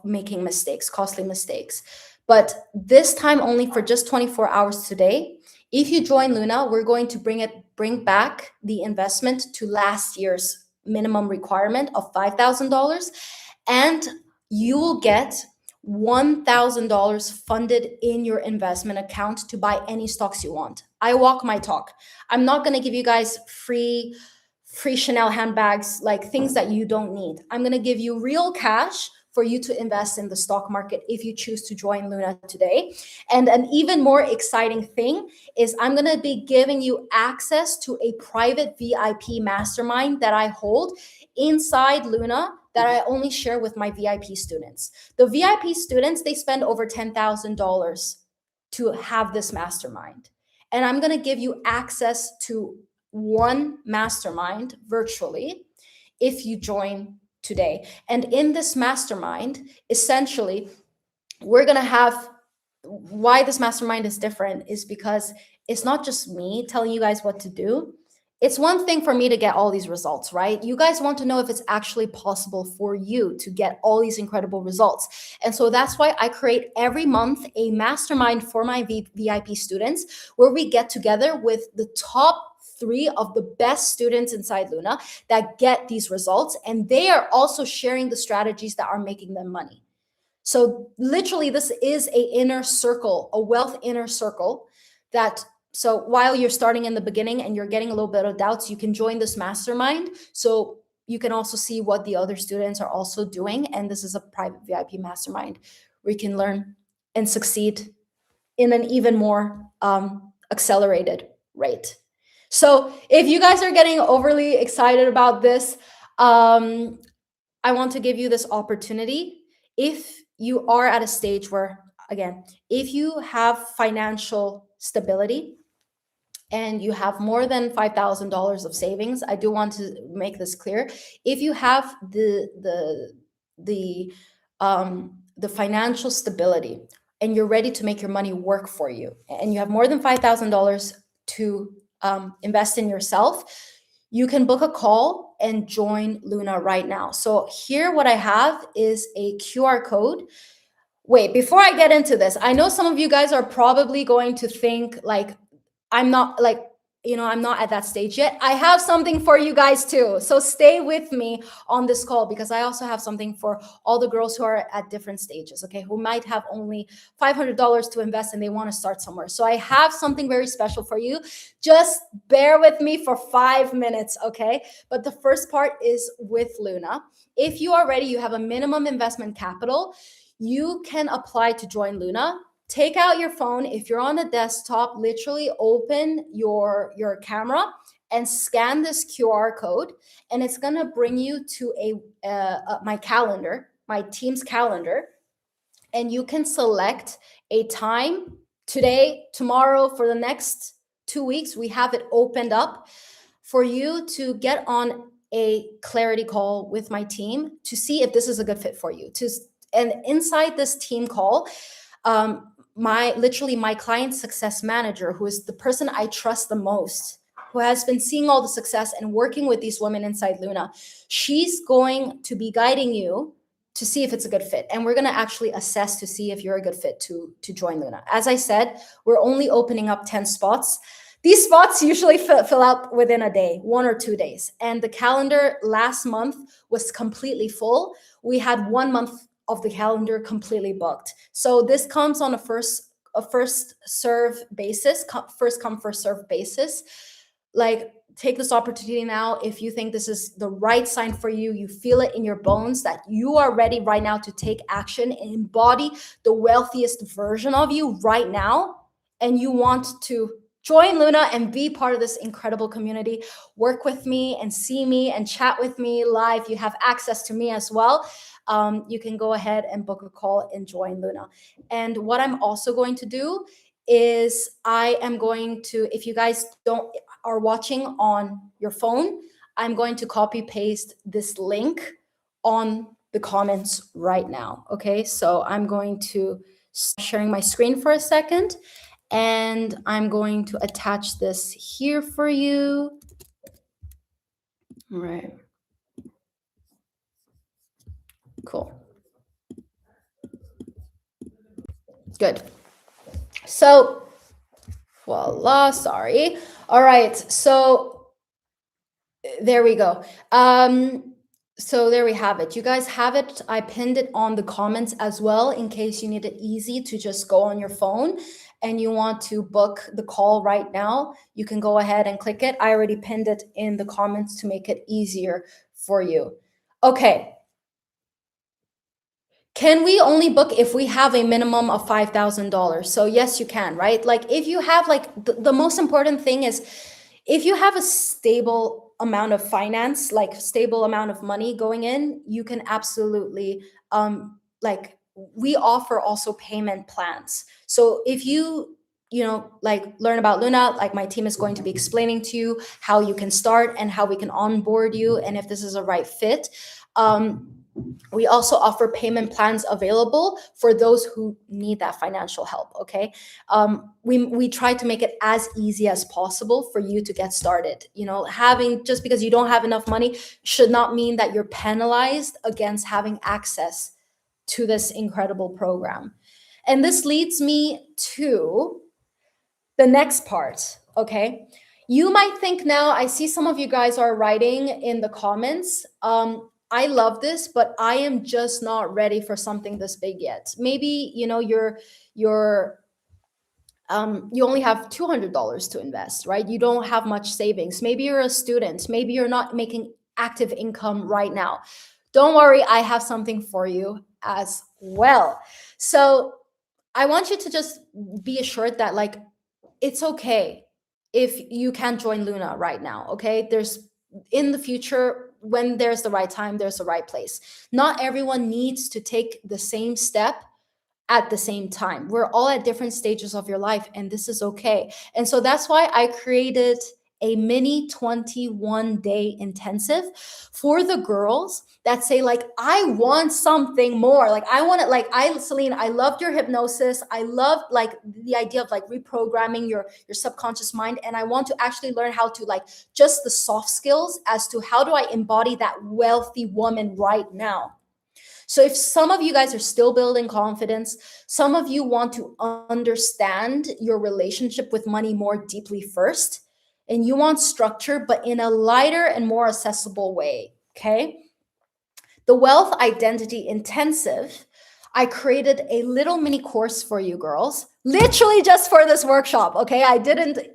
making mistakes, costly mistakes. But this time only for just 24 hours today. If you join Luna, we're going to bring back the investment to last year's minimum requirement of $5,000, and you will get $1,000 funded in your investment account to buy any stocks you want. I walk my talk. I'm not going to give you guys free Chanel handbags, like things that you don't need. I'm going to give you real cash for you to invest in the stock market if you choose to join Luna today. And an even more exciting thing is, I'm going to be giving you access to a private VIP mastermind that I hold inside Luna that I only share with my VIP students. The VIP students, they spend over $10,000 to have this mastermind. And I'm going to give you access to one mastermind virtually if you join today. And in this mastermind, essentially, we're going to have, why this mastermind is different is because it's not just me telling you guys what to do. It's one thing for me to get all these results, right? You guys want to know if it's actually possible for you to get all these incredible results. And so that's why I create every month a mastermind for my VIP students, where we get together with the top 3 of the best students inside Luna that get these results. And they are also sharing the strategies that are making them money. So literally, this is a inner circle, a wealth inner circle that, so while you're starting in the beginning and you're getting a little bit of doubts, you can join this mastermind. So you can also see what the other students are also doing. And this is a private VIP mastermind where you can learn and succeed in an even more accelerated rate. So if you guys are getting overly excited about this, I want to give you this opportunity. If you are at a stage where, again, if you have financial stability and you have more than $5,000 of savings, I do want to make this clear. If you have the financial stability and you're ready to make your money work for you, and you have more than $5,000 to invest in yourself, you can book a call and join Luna right now. So here, what I have is a QR code. Wait, before I get into this, I know some of you guys are probably going to think, like, I'm not I'm not at that stage yet. I have something for you guys too. So stay with me on this call, because I also have something for all the girls who are at different stages, okay, who might have only $500 to invest and they want to start somewhere. So I have something very special for you. Just bear with me for 5 minutes, okay? But the first part is with Luna. If you are ready, you have a minimum investment capital, you can apply to join Luna. Take out your phone. If you're on a desktop, literally open your camera and scan this QR code, and it's going to bring you to my calendar, my team's calendar, and you can select a time today, tomorrow, for the next 2 weeks. We have it opened up for you to get on a clarity call with my team to see if this is a good fit for you. And inside this team call, my client success manager, who is the person I trust the most, who has been seeing all the success and working with these women inside Luna. She's going to be guiding you to see if it's a good fit, and we're going to actually assess to see if you're a good fit to join Luna. As I said, we're only opening up 10 spots. These spots usually fill out within a day, 1 or 2 days, and the calendar last month was completely full. We had 1 month of the calendar completely booked. So this comes on a first serve basis, first come first serve basis. Like, take this opportunity now. If you think this is the right sign for you, you feel it in your bones that you are ready right now to take action and embody the wealthiest version of you right now, and you want to join Luna and be part of this incredible community, work with me and see me and chat with me live. You have access to me as well. You can go ahead and book a call and join Luna. And what I'm also going to do is I am going to, if you guys don't are watching on your phone, I'm going to copy paste this link on the comments right now. Okay, so I'm going to stop sharing my screen for a second, and I'm going to attach this here for you. All right, cool, good. So voila, sorry. All right, so there we go. So there we have it. You guys have it. I pinned it on the comments as well in case you need it easy to just go on your phone and you want to book the call right now. You can go ahead and click it. I already pinned it in the comments to make it easier for you. Okay. Can we only book if we have a minimum of $5,000? So yes, you can, right? Like, if you have, like, the most important thing is if you have a stable amount of finance, like stable amount of money going in, you can absolutely, like, we offer also payment plans. So if like, learn about Luna, like, my team is going to be explaining to you how you can start and how we can onboard you and if this is a right fit. We also offer payment plans available for those who need that financial help. Okay, we try to make it as easy as possible for you to get started. Having, just because you don't have enough money should not mean that you're penalized against having access to this incredible program. And this leads me to the next part. Okay, you might think, now I see some of you guys are writing in the comments, I love this, but I am just not ready for something this big yet. Maybe you're you only have $200 to invest, right? You don't have much savings. Maybe you're a student. Maybe you're not making active income right now. Don't worry, I have something for you as well. So I want you to just be assured that, like, it's okay if you can't join Luna right now. Okay, there's, in the future, when there's the right time, there's the right place. Not everyone needs to take the same step at the same time. We're all at different stages of your life, and this is okay. And so that's why I created a mini 21-day intensive for the girls that say, like, I want something more. Like, I want it. Like, Celine, I loved your hypnosis. I love, like, the idea of, like, reprogramming your subconscious mind. And I want to actually learn how to, like, just the soft skills as to how do I embody that wealthy woman right now. So if some of you guys are still building confidence, some of you want to understand your relationship with money more deeply first, and you want structure, but in a lighter and more accessible way, okay? The Wealth Identity Intensive, I created a little mini course for you girls, literally just for this workshop, okay?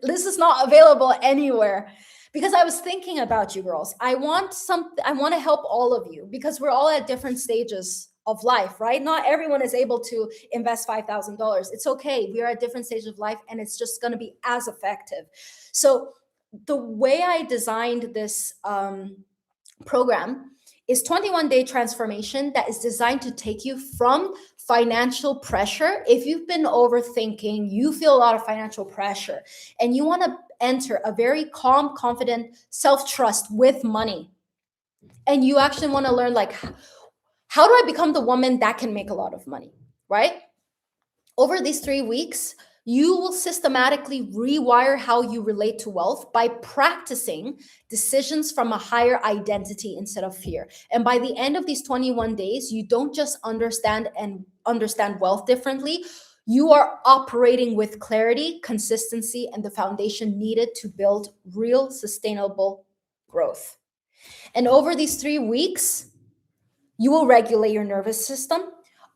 This is not available anywhere, because I was thinking about you girls. I want to help all of you, because we're all at different stages of life, right? Not everyone is able to invest $5,000. It's okay. We are at different stages of life, and it's just going to be as effective. So the way I designed this program is 21-day transformation that is designed to take you from financial pressure. If you've been overthinking, you feel a lot of financial pressure, and you want to enter a very calm, confident self-trust with money, and you actually want to learn, like, how do I become the woman that can make a lot of money, right? Over these 3 weeks, You will systematically rewire how you relate to wealth by practicing decisions from a higher identity instead of fear. And by the end of these 21 days, you don't just understand wealth differently. You are operating with clarity, consistency, and the foundation needed to build real sustainable growth. And over these 3 weeks, you will regulate your nervous system,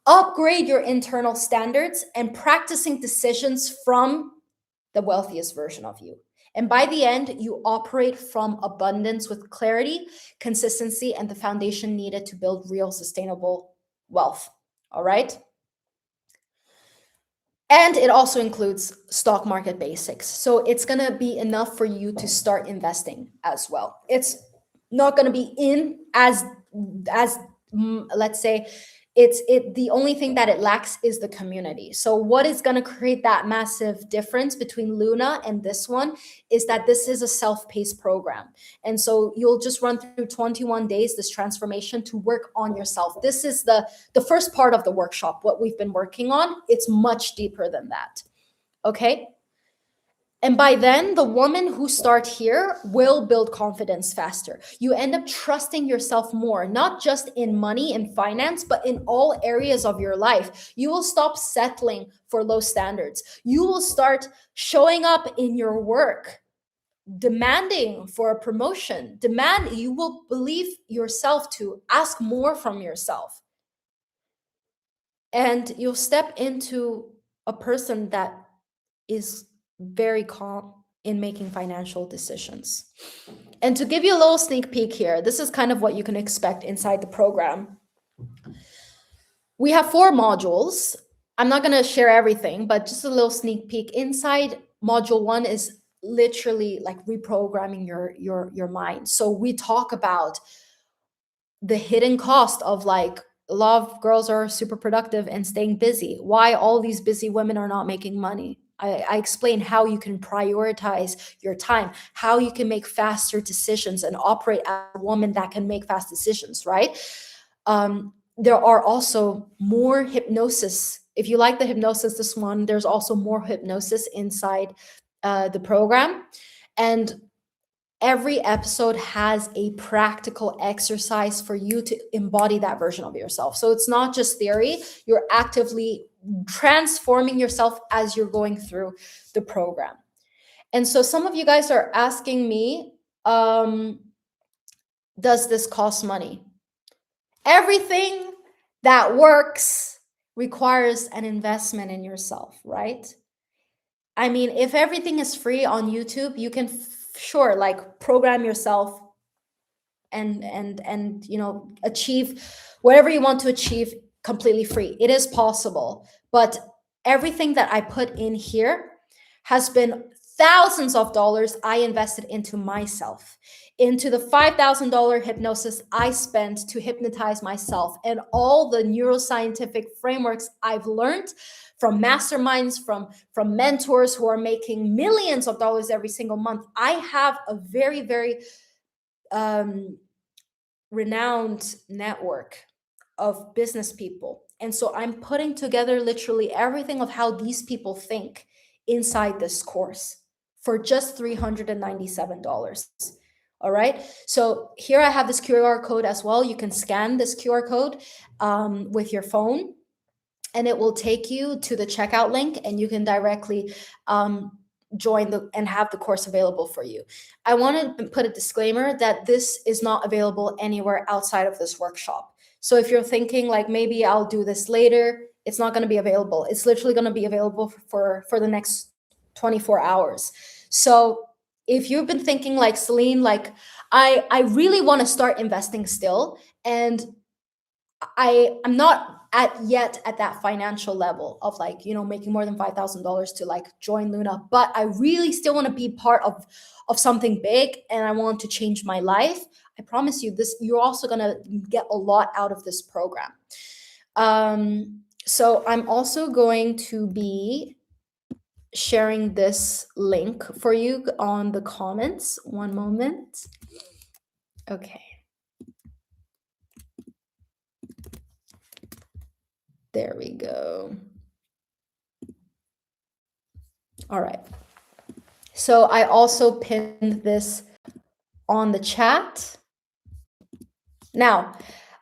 upgrade your internal standards, and practicing decisions from the wealthiest version of you. And by the end, you operate from abundance with clarity, consistency, and the foundation needed to build real sustainable wealth. All right. And it also includes stock market basics. So it's going to be enough for you to start investing as well. It's not going to be in as let's say it the only thing that it lacks is the community. So what is going to create that massive difference between Luna and this one is that this is a self-paced program. And so you'll just run through 21 days this transformation to work on yourself. This is the first part of the workshop, what we've been working on. It's much deeper than that. Okay? And by then, the women who start here will build confidence faster. You end up trusting yourself more, not just in money and finance, but in all areas of your life. You will stop settling for low standards. You will start showing up in your work, demanding for a promotion. You will believe yourself to ask more from yourself. And you'll step into a person that is very calm in making financial decisions. And to give you a little sneak peek here, this is kind of what you can expect inside the program. We have 4 modules. I'm not going to share everything, but just a little sneak peek. Inside module 1 is literally like reprogramming your mind. So we talk about the hidden cost of like a lot of girls are super productive and staying busy. Why all these busy women are not making money. I explain how you can prioritize your time, how you can make faster decisions and operate as a woman that can make fast decisions, right? There are also more hypnosis. If you like the hypnosis, this one, there's also more hypnosis inside the program. And every episode has a practical exercise for you to embody that version of yourself. So it's not just theory, you're actively transforming yourself as you're going through the program. And so some of you guys are asking me, does this cost money? Everything that works requires an investment in yourself, right? I mean, if everything is free on YouTube, you can sure like program yourself and achieve whatever you want to achieve completely free. It is possible, but everything that I put in here has been thousands of dollars I invested into myself, into the $5,000 hypnosis I spent to hypnotize myself, and all the neuroscientific frameworks I've learned from masterminds, from mentors who are making millions of dollars every single month. I have a very, very renowned network of business people. And so I'm putting together literally everything of how these people think inside this course for just $397. All right. So here I have this QR code as well. You can scan this QR code with your phone, and it will take you to the checkout link, and you can directly join and have the course available for you. I want to put a disclaimer that this is not available anywhere outside of this workshop. So if you're thinking like maybe I'll do this later, it's not going to be available. It's literally going to be available for the next 24 hours. So if you've been thinking like Celine, like I really want to start investing still, and I'm not yet at that financial level of like, making more than $5,000 to like join Luna, but I really still want to be part of something big, and I want to change my life. I promise you this, you're also going to get a lot out of this program. So I'm also going to be sharing this link for you on the comments. One moment. Okay. There we go. All right. So I also pinned this on the chat. Now,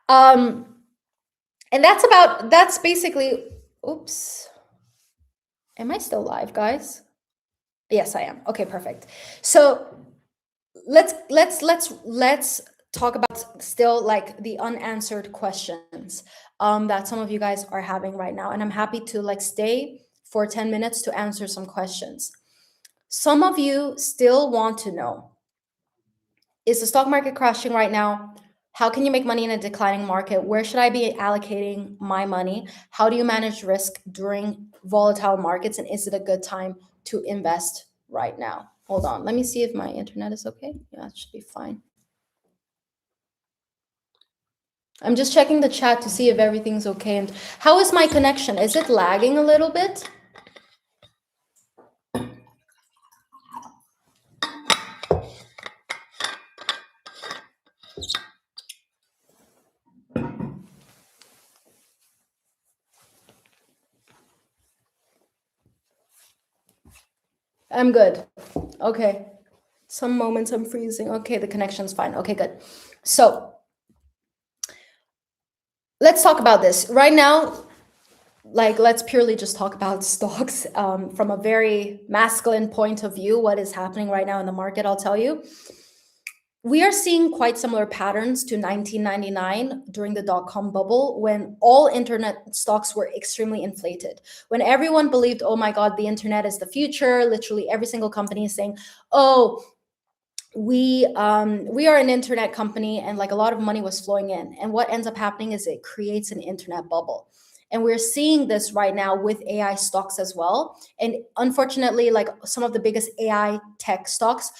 um, and that's basically, oops. Am I still live, guys? Yes, I am. Okay, perfect. So let's talk about still like the unanswered questions that some of you guys are having right now, and I'm happy to like stay for 10 minutes to answer some questions. Some of you still want to know, is the stock market crashing right now? How can you make money in a declining market? Where should I be allocating my money? How do you manage risk during volatile markets? And is it a good time to invest right now? Hold on. Let me see if my internet is okay. Yeah, it should be fine. I'm just checking the chat to see if everything's okay. And how is my connection? Is it lagging a little bit? I'm good. Okay. Some moments I'm freezing. Okay, the connection's fine. Okay, good. So let's talk about this. Right now, like, let's purely just talk about stocks from a very masculine point of view. What is happening right now in the market, I'll tell you. We are seeing quite similar patterns to 1999 during the dot-com bubble, when all internet stocks were extremely inflated. When everyone believed, oh my God, the internet is the future. Literally every single company is saying, oh, we are an internet company, and like a lot of money was flowing in. And what ends up happening is it creates an internet bubble. And we're seeing this right now with AI stocks as well. And unfortunately, like some of the biggest AI tech stocks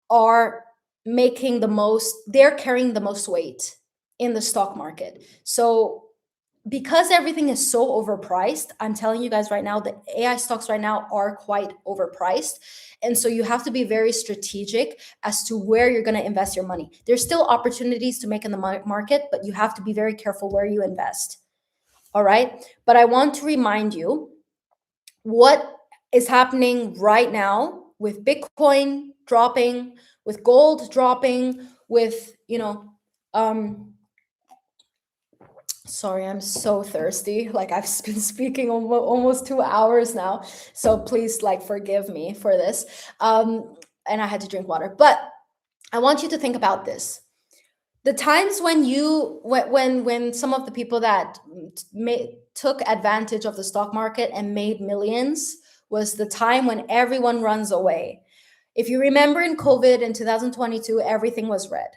are making the most, they're carrying the most weight in the stock market. So because everything is so overpriced, I'm telling you guys right now, the AI stocks right now are quite overpriced. And so you have to be very strategic as to where you're going to invest your money. There's still opportunities to make in the market, but you have to be very careful where you invest. All right. But I want to remind you what is happening right now with Bitcoin dropping, with gold dropping, with, sorry, I'm so thirsty. Like I've been speaking almost 2 hours now. So please like forgive me for this. And I had to drink water. But I want you to think about this. The times when when some of the people that took advantage of the stock market and made millions was the time when everyone runs away. If you remember in COVID in 2022, everything was red.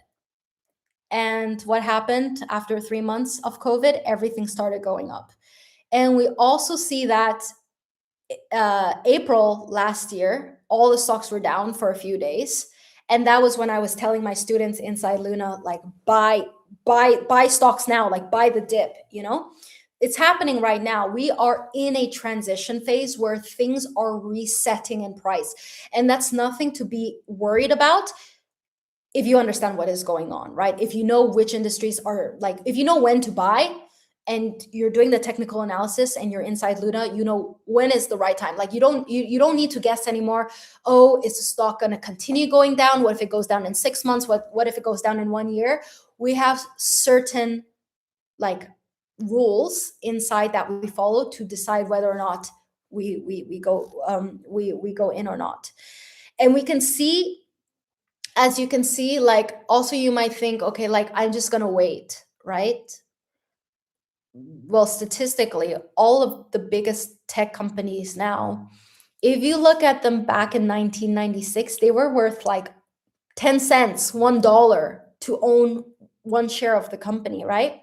And what happened after 3 months of COVID? Everything started going up. And we also see that April last year, all the stocks were down for a few days. And that was when I was telling my students inside Luna, like, buy stocks now, like buy the dip, It's happening right now. We are in a transition phase where things are resetting in price. And that's nothing to be worried about if you understand what is going on, right? If you know which industries are like, if you know when to buy and you're doing the technical analysis and you're inside Luna, you know when is the right time. Like you don't need to guess anymore. Oh, is the stock going to continue going down? What if it goes down in 6 months? What if it goes down in 1 year? We have certain like rules inside that we follow to decide whether or not we go in or not. And we can see, as you can see, like also you might think, okay, like I'm just gonna wait, right? Well, statistically, all of the biggest tech companies now, if you look at them back in 1996, they were worth like 10 cents, $1 to own one share of the company, right?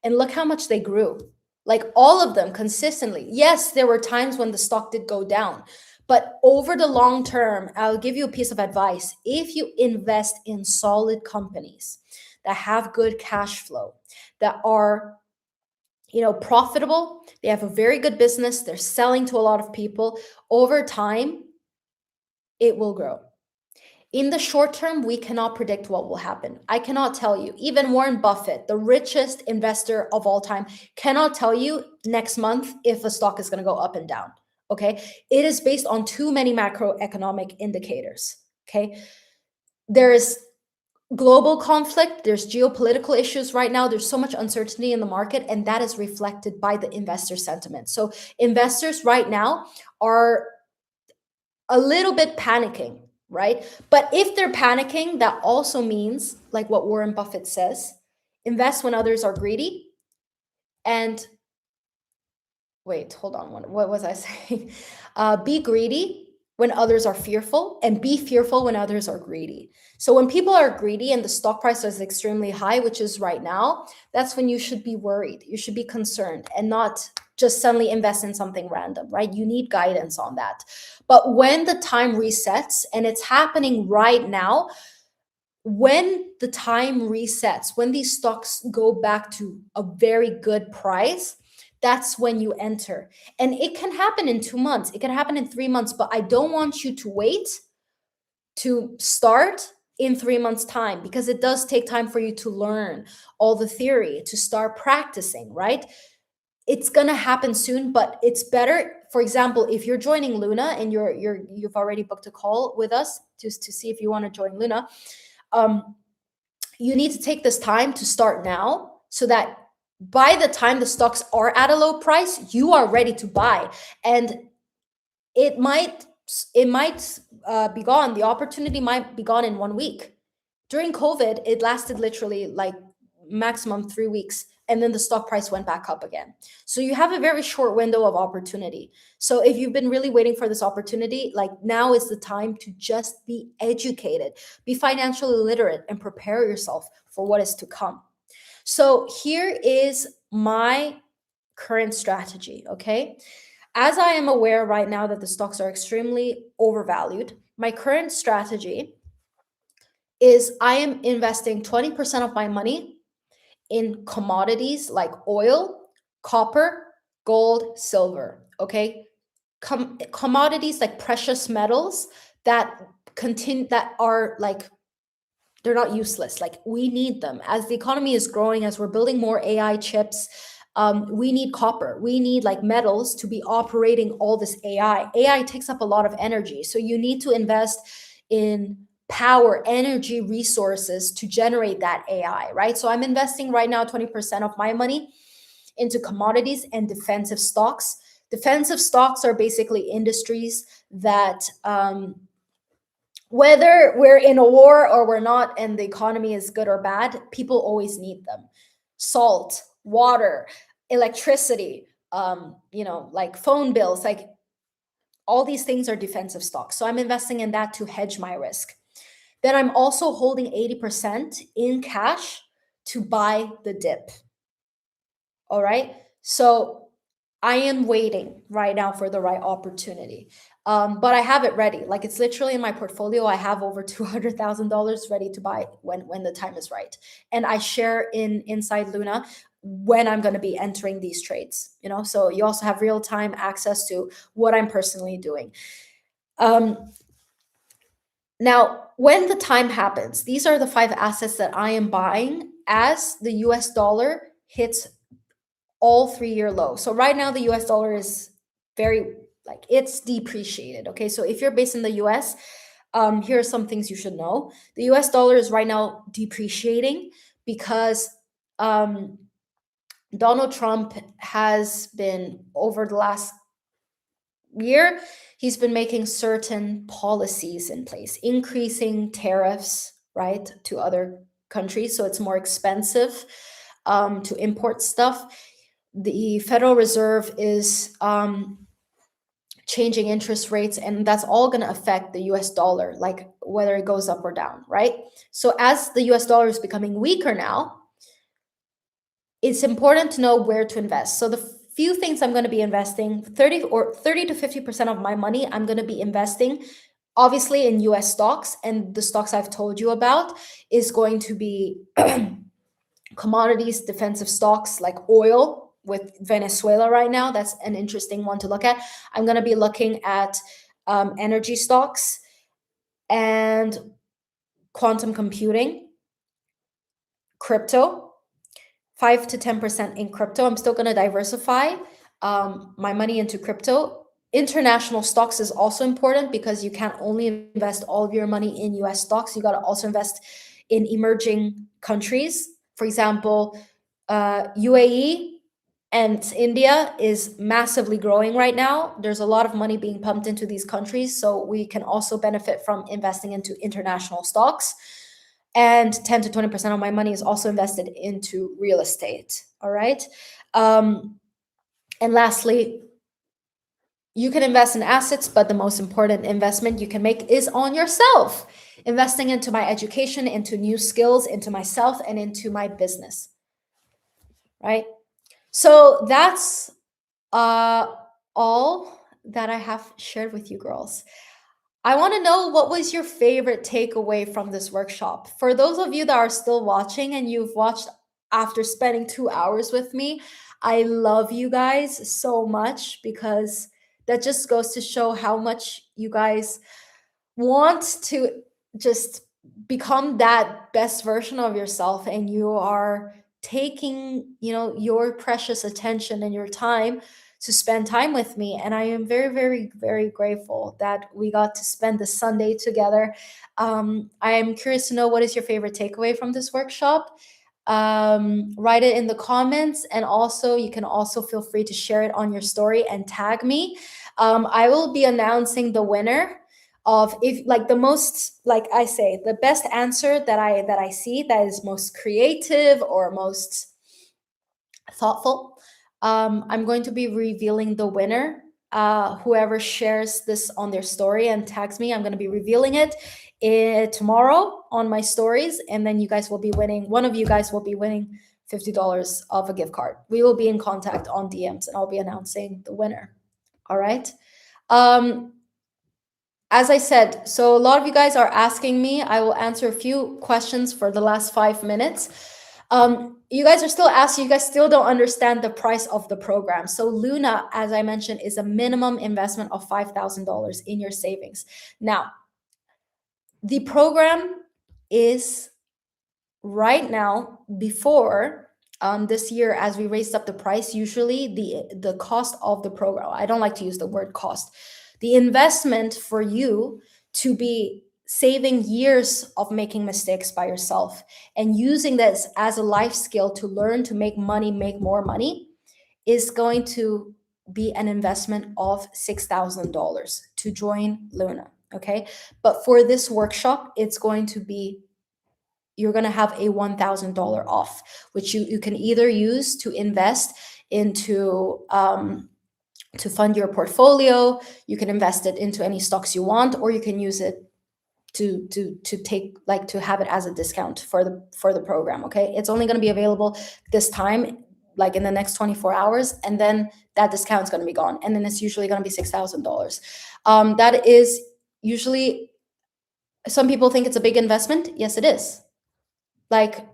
And look how much they grew. Like all of them consistently. Yes, there were times when the stock did go down, but over the long term, I'll give you a piece of advice. If you invest in solid companies that have good cash flow, that are profitable, they have a very good business, they're selling to a lot of people, over time it will grow. In the short term, we cannot predict what will happen. I cannot tell you. Even Warren Buffett, the richest investor of all time, cannot tell you next month if a stock is going to go up and down. Okay. It is based on too many macroeconomic indicators. Okay. There is global conflict, there's geopolitical issues right now, there's so much uncertainty in the market, and that is reflected by the investor sentiment. So investors right now are a little bit panicking, right? But if they're panicking, that also means, like what Warren Buffett says, invest when others are greedy. And wait, hold on, what was I saying? Be greedy when others are fearful, and be fearful when others are greedy. So when people are greedy and the stock price is extremely high, which is right now, that's when you should be worried. You should be concerned and not just suddenly invest in something random, right? You need guidance on that. But when the time resets, and it's happening right now, when the time resets, when these stocks go back to a very good price, that's when you enter. And it can happen in 2 months, it can happen in 3 months, but I don't want you to wait to start in 3 months' time, because it does take time for you to learn all the theory, to start practicing, right? It's gonna happen soon, but it's better. For example, if you're joining Luna and you've already booked a call with us just to see if you want to join Luna, um, you need to take this time to start now, so that by the time the stocks are at a low price, you are ready to buy. And it might be gone. The opportunity might be gone in 1 week. During COVID, it lasted literally like maximum 3 weeks, and then the stock price went back up again. So you have a very short window of opportunity. So if you've been really waiting for this opportunity, like, now is the time to just be educated, be financially literate, and prepare yourself for what is to come. So here is my current strategy, okay? As I am aware right now that the stocks are extremely overvalued, my current strategy is I am investing 20% of my money in commodities like oil, copper, gold, silver. Okay. Commodities like precious metals that continue, that are like, they're not useless. Like, we need them as the economy is growing, as we're building more AI chips. We need copper. We need like metals to be operating all this AI. AI takes up a lot of energy, so you need to invest in power, energy, resources to generate that AI, right? So I'm investing right now 20% of my money into commodities and defensive stocks. Defensive stocks are basically industries that, whether we're in a war or we're not, and the economy is good or bad, people always need them. Salt, water, electricity, like phone bills, like all these things are defensive stocks. So I'm investing in that to hedge my risk. Then I'm also holding 80% in cash to buy the dip. All right. So I am waiting right now for the right opportunity. But I have it ready. Like, it's literally in my portfolio. I have over $200,000 ready to buy when the time is right. And I share in inside Luna when I'm going to be entering these trades, so you also have real time access to what I'm personally doing. Now, when the time happens, these are the 5 assets that I am buying as the US dollar hits all 3-year low. So right now the US dollar is very, like, it's depreciated. Okay. So if you're based in the US, here are some things you should know. The US dollar is right now depreciating because Donald Trump has been, over the last year, he's been making certain policies in place, increasing tariffs, right, to other countries. So it's more expensive to import stuff. The Federal Reserve is changing interest rates, and that's all going to affect the US dollar, like whether it goes up or down, right? So as the US dollar is becoming weaker now, it's important to know where to invest. So the few things I'm going to be investing, 30 to 50% of my money, I'm going to be investing obviously in US stocks, and the stocks I've told you about is going to be commodities, defensive stocks like oil with Venezuela right now. That's an interesting one to look at. I'm going to be looking at energy stocks and quantum computing, crypto, 5 to 10% in crypto. I'm still going to diversify my money into crypto. International stocks is also important because you can't only invest all of your money in US stocks. You got to also invest in emerging countries. For example, UAE and India is massively growing right now. There's a lot of money being pumped into these countries. So we can also benefit from investing into international stocks. And 10 to 20% of my money is also invested into real estate. All right. Um, and lastly, you can invest in assets, but the most important investment you can make is on yourself. Investing into my education, into new skills, into myself, and into my business. Right? So that's uh all that I have shared with you girls. I want to know, what was your favorite takeaway from this workshop? For those of you that are still watching and you've watched after spending 2 hours with me, I love you guys so much, because that just goes to show how much you guys want to just become that best version of yourself, and you are taking, your precious attention and your time to spend time with me. And I am very, very, very grateful that we got to spend the Sunday together. I am curious to know, what is your favorite takeaway from this workshop? Write it in the comments, and also you can also feel free to share it on your story and tag me. I will be announcing the winner of, if like the most, like I say, the best answer that I see, that is most creative or most thoughtful. I'm going to be revealing the winner. Whoever shares this on their story and tags me, I'm going to be revealing it tomorrow on my stories, and then you guys will be winning. One of you guys will be winning $50 of a gift card. We will be in contact on DMs, and I'll be announcing the winner. All right. Um, as I said, so a lot of you guys are asking me. I will answer a few questions for the last 5 minutes. You guys are still asking, you guys still don't understand the price of the program. So Luna, as I mentioned, is a minimum investment of $5,000 in your savings. Now, the program is right now, before this year, as we raised up the price, usually the cost of the program, I don't like to use the word cost, the investment for you to be saving years of making mistakes by yourself and using this as a life skill to learn to make money, make more money, is going to be an investment of $6,000 to join Luna. Okay. But for this workshop, it's going to be, you're going to have a $1,000 off, which you can either use to invest into, to fund your portfolio. You can invest it into any stocks you want, or you can use it to take, like, to have it as a discount for the program. Okay, it's only going to be available this time, like in the next 24 hours, and then that discount is going to be gone, and then it's usually going to be $6,000. That is usually, some people think it's a big investment. Yes, it is. Like,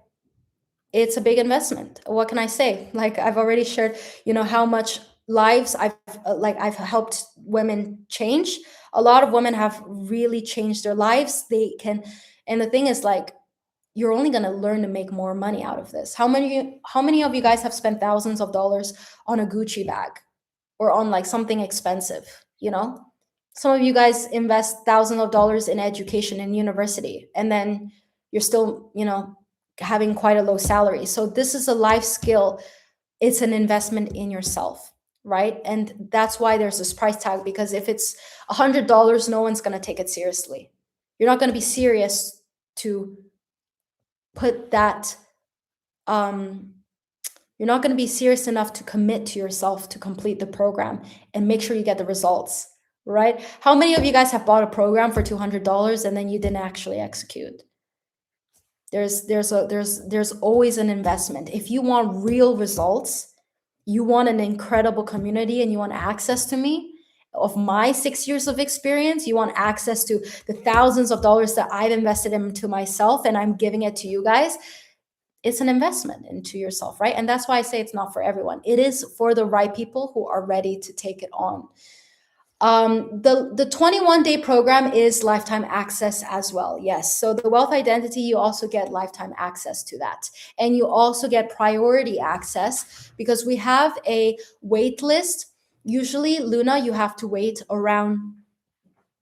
it's a big investment. What can I say? Like, I've already shared, how much lives I've helped women change. A lot of women have really changed their lives. They can, and the thing is, like, you're only going to learn to make more money out of this. How many of you guys have spent thousands of dollars on a Gucci bag or on like something expensive? Some of you guys invest thousands of dollars in education in university, and then you're still, having quite a low salary. So this is a life skill. It's an investment in yourself, right? And that's why there's this price tag, because if it's $100, no one's going to take it seriously. You're not going to be serious to put that, you're not going to be serious enough to commit to yourself to complete the program and make sure you get the results, right? How many of you guys have bought a program for $200 and then you didn't actually execute? There's always an investment. If you want real results, you want an incredible community, and you want access to me, of my 6 years of experience, you want access to the thousands of dollars that I've invested into myself, and I'm giving it to you guys. It's an investment into yourself, right? And that's why I say it's not for everyone. It is for the right people who are ready to take it on. The 21-day program is lifetime access as well. Yes. So the wealth identity, you also get lifetime access to that. And you also get priority access, because we have a wait list Usually, Luna, you have to wait around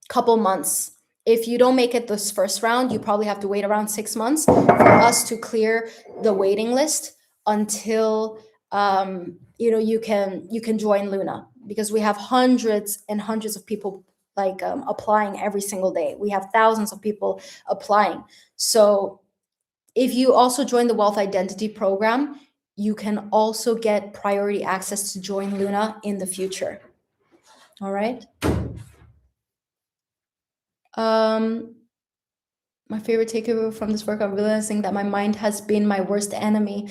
couple months. If you don't make it this first round, you probably have to wait around 6 months for us to clear the waiting list until you can join Luna, because we have hundreds and hundreds of people like applying every single day. We have thousands of people applying. So if you also join the Wealth Identity Program, you can also get priority access to join Luna in the future. All right. Um, my favorite takeaway from this work, I'm realizing that my mind has been my worst enemy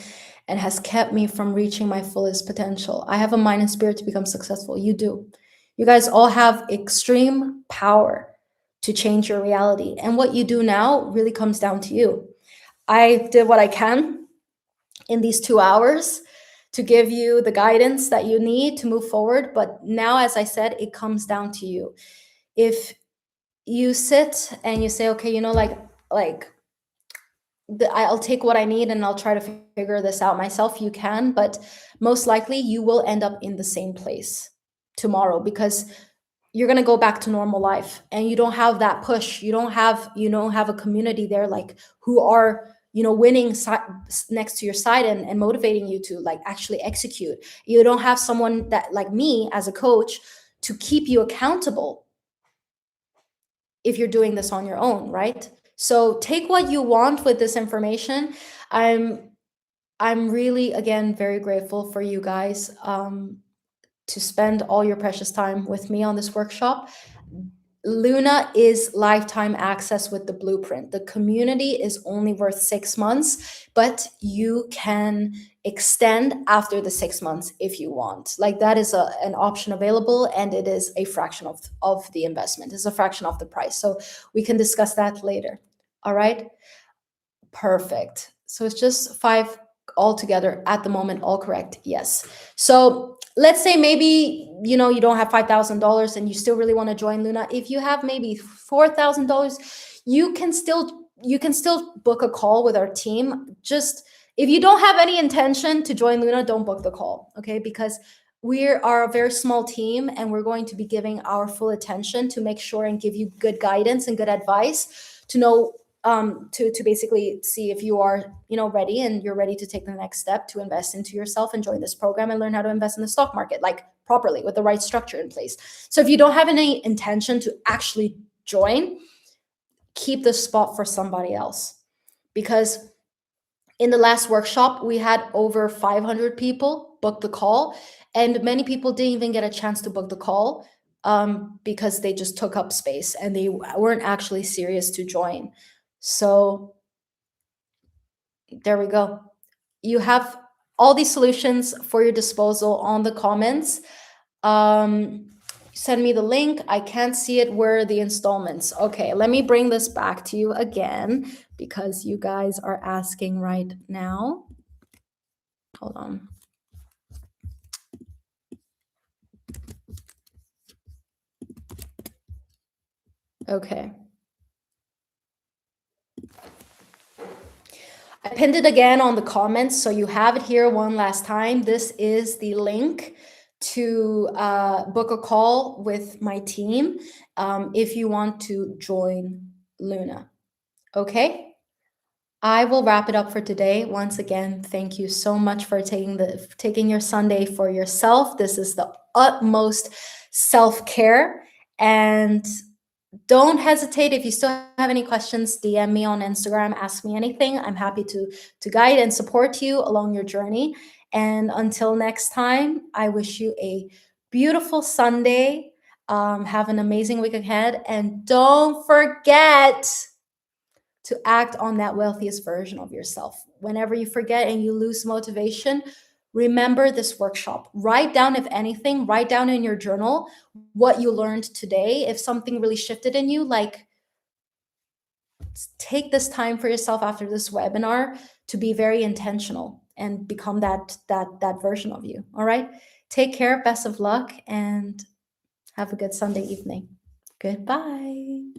and has kept me from reaching my fullest potential. I have a mind and spirit to become successful. You do. You guys all have extreme power to change your reality. And what you do now really comes down to you. I did what I can in these 2 hours to give you the guidance that you need to move forward. But now, as I said, it comes down to you. If you sit and you say, okay, like I'll take what I need and I'll try to figure this out myself, you can, but most likely you will end up in the same place tomorrow, because you're going to go back to normal life and you don't have that push. You don't have a community there, like, who are winning next to your side and motivating you to like actually execute. You don't have someone that, like me as a coach, to keep you accountable if you're doing this on your own, right? So take what you want with this information. I'm really, again, very grateful for you guys to spend all your precious time with me on this workshop. Luna is lifetime access with the blueprint. The community is only worth 6 months, but you can extend after the 6 months if you want. Like, that is an option available, and it is a fraction of the investment. It's a fraction of the price. So we can discuss that later. All right. Perfect. So it's just 5 altogether at the moment. All correct. Yes. So let's say maybe you don't have $5,000 and you still really want to join Luna. If you have maybe $4,000, you can still book a call with our team. Just, if you don't have any intention to join Luna, don't book the call, okay? Because we are a very small team and we're going to be giving our full attention to make sure and give you good guidance and good advice to know to basically see if you are ready, and you're ready to take the next step to invest into yourself and join this program and learn how to invest in the stock market, like, properly, with the right structure in place. So if you don't have any intention to actually join, keep the spot for somebody else, because in the last workshop we had over 500 people book the call, and many people didn't even get a chance to book the call because they just took up space and they weren't actually serious to join. So there we go. You have all these solutions for your disposal on the comments. Send me the link. I can't see it. Where are the installments? Okay, let me bring this back to you again, because you guys are asking right now. Hold on. Okay. I pinned it again on the comments, so you have it here one last time. This is the link to book a call with my team if you want to join Luna. Okay? I will wrap it up for today. Once again, thank you so much for taking your Sunday for yourself. This is the utmost self-care, and don't hesitate. If you still have any questions, DM me on Instagram, ask me anything. I'm happy to guide and support you along your journey. And until next time, I wish you a beautiful Sunday. Have an amazing week ahead, and don't forget to act on that wealthiest version of yourself. Whenever you forget and you lose motivation, remember this workshop. Write down, if anything, write down in your journal what you learned today. If something really shifted in you, like, take this time for yourself after this webinar to be very intentional and become that version of you. All right? Take care, best of luck, and have a good Sunday evening. Goodbye.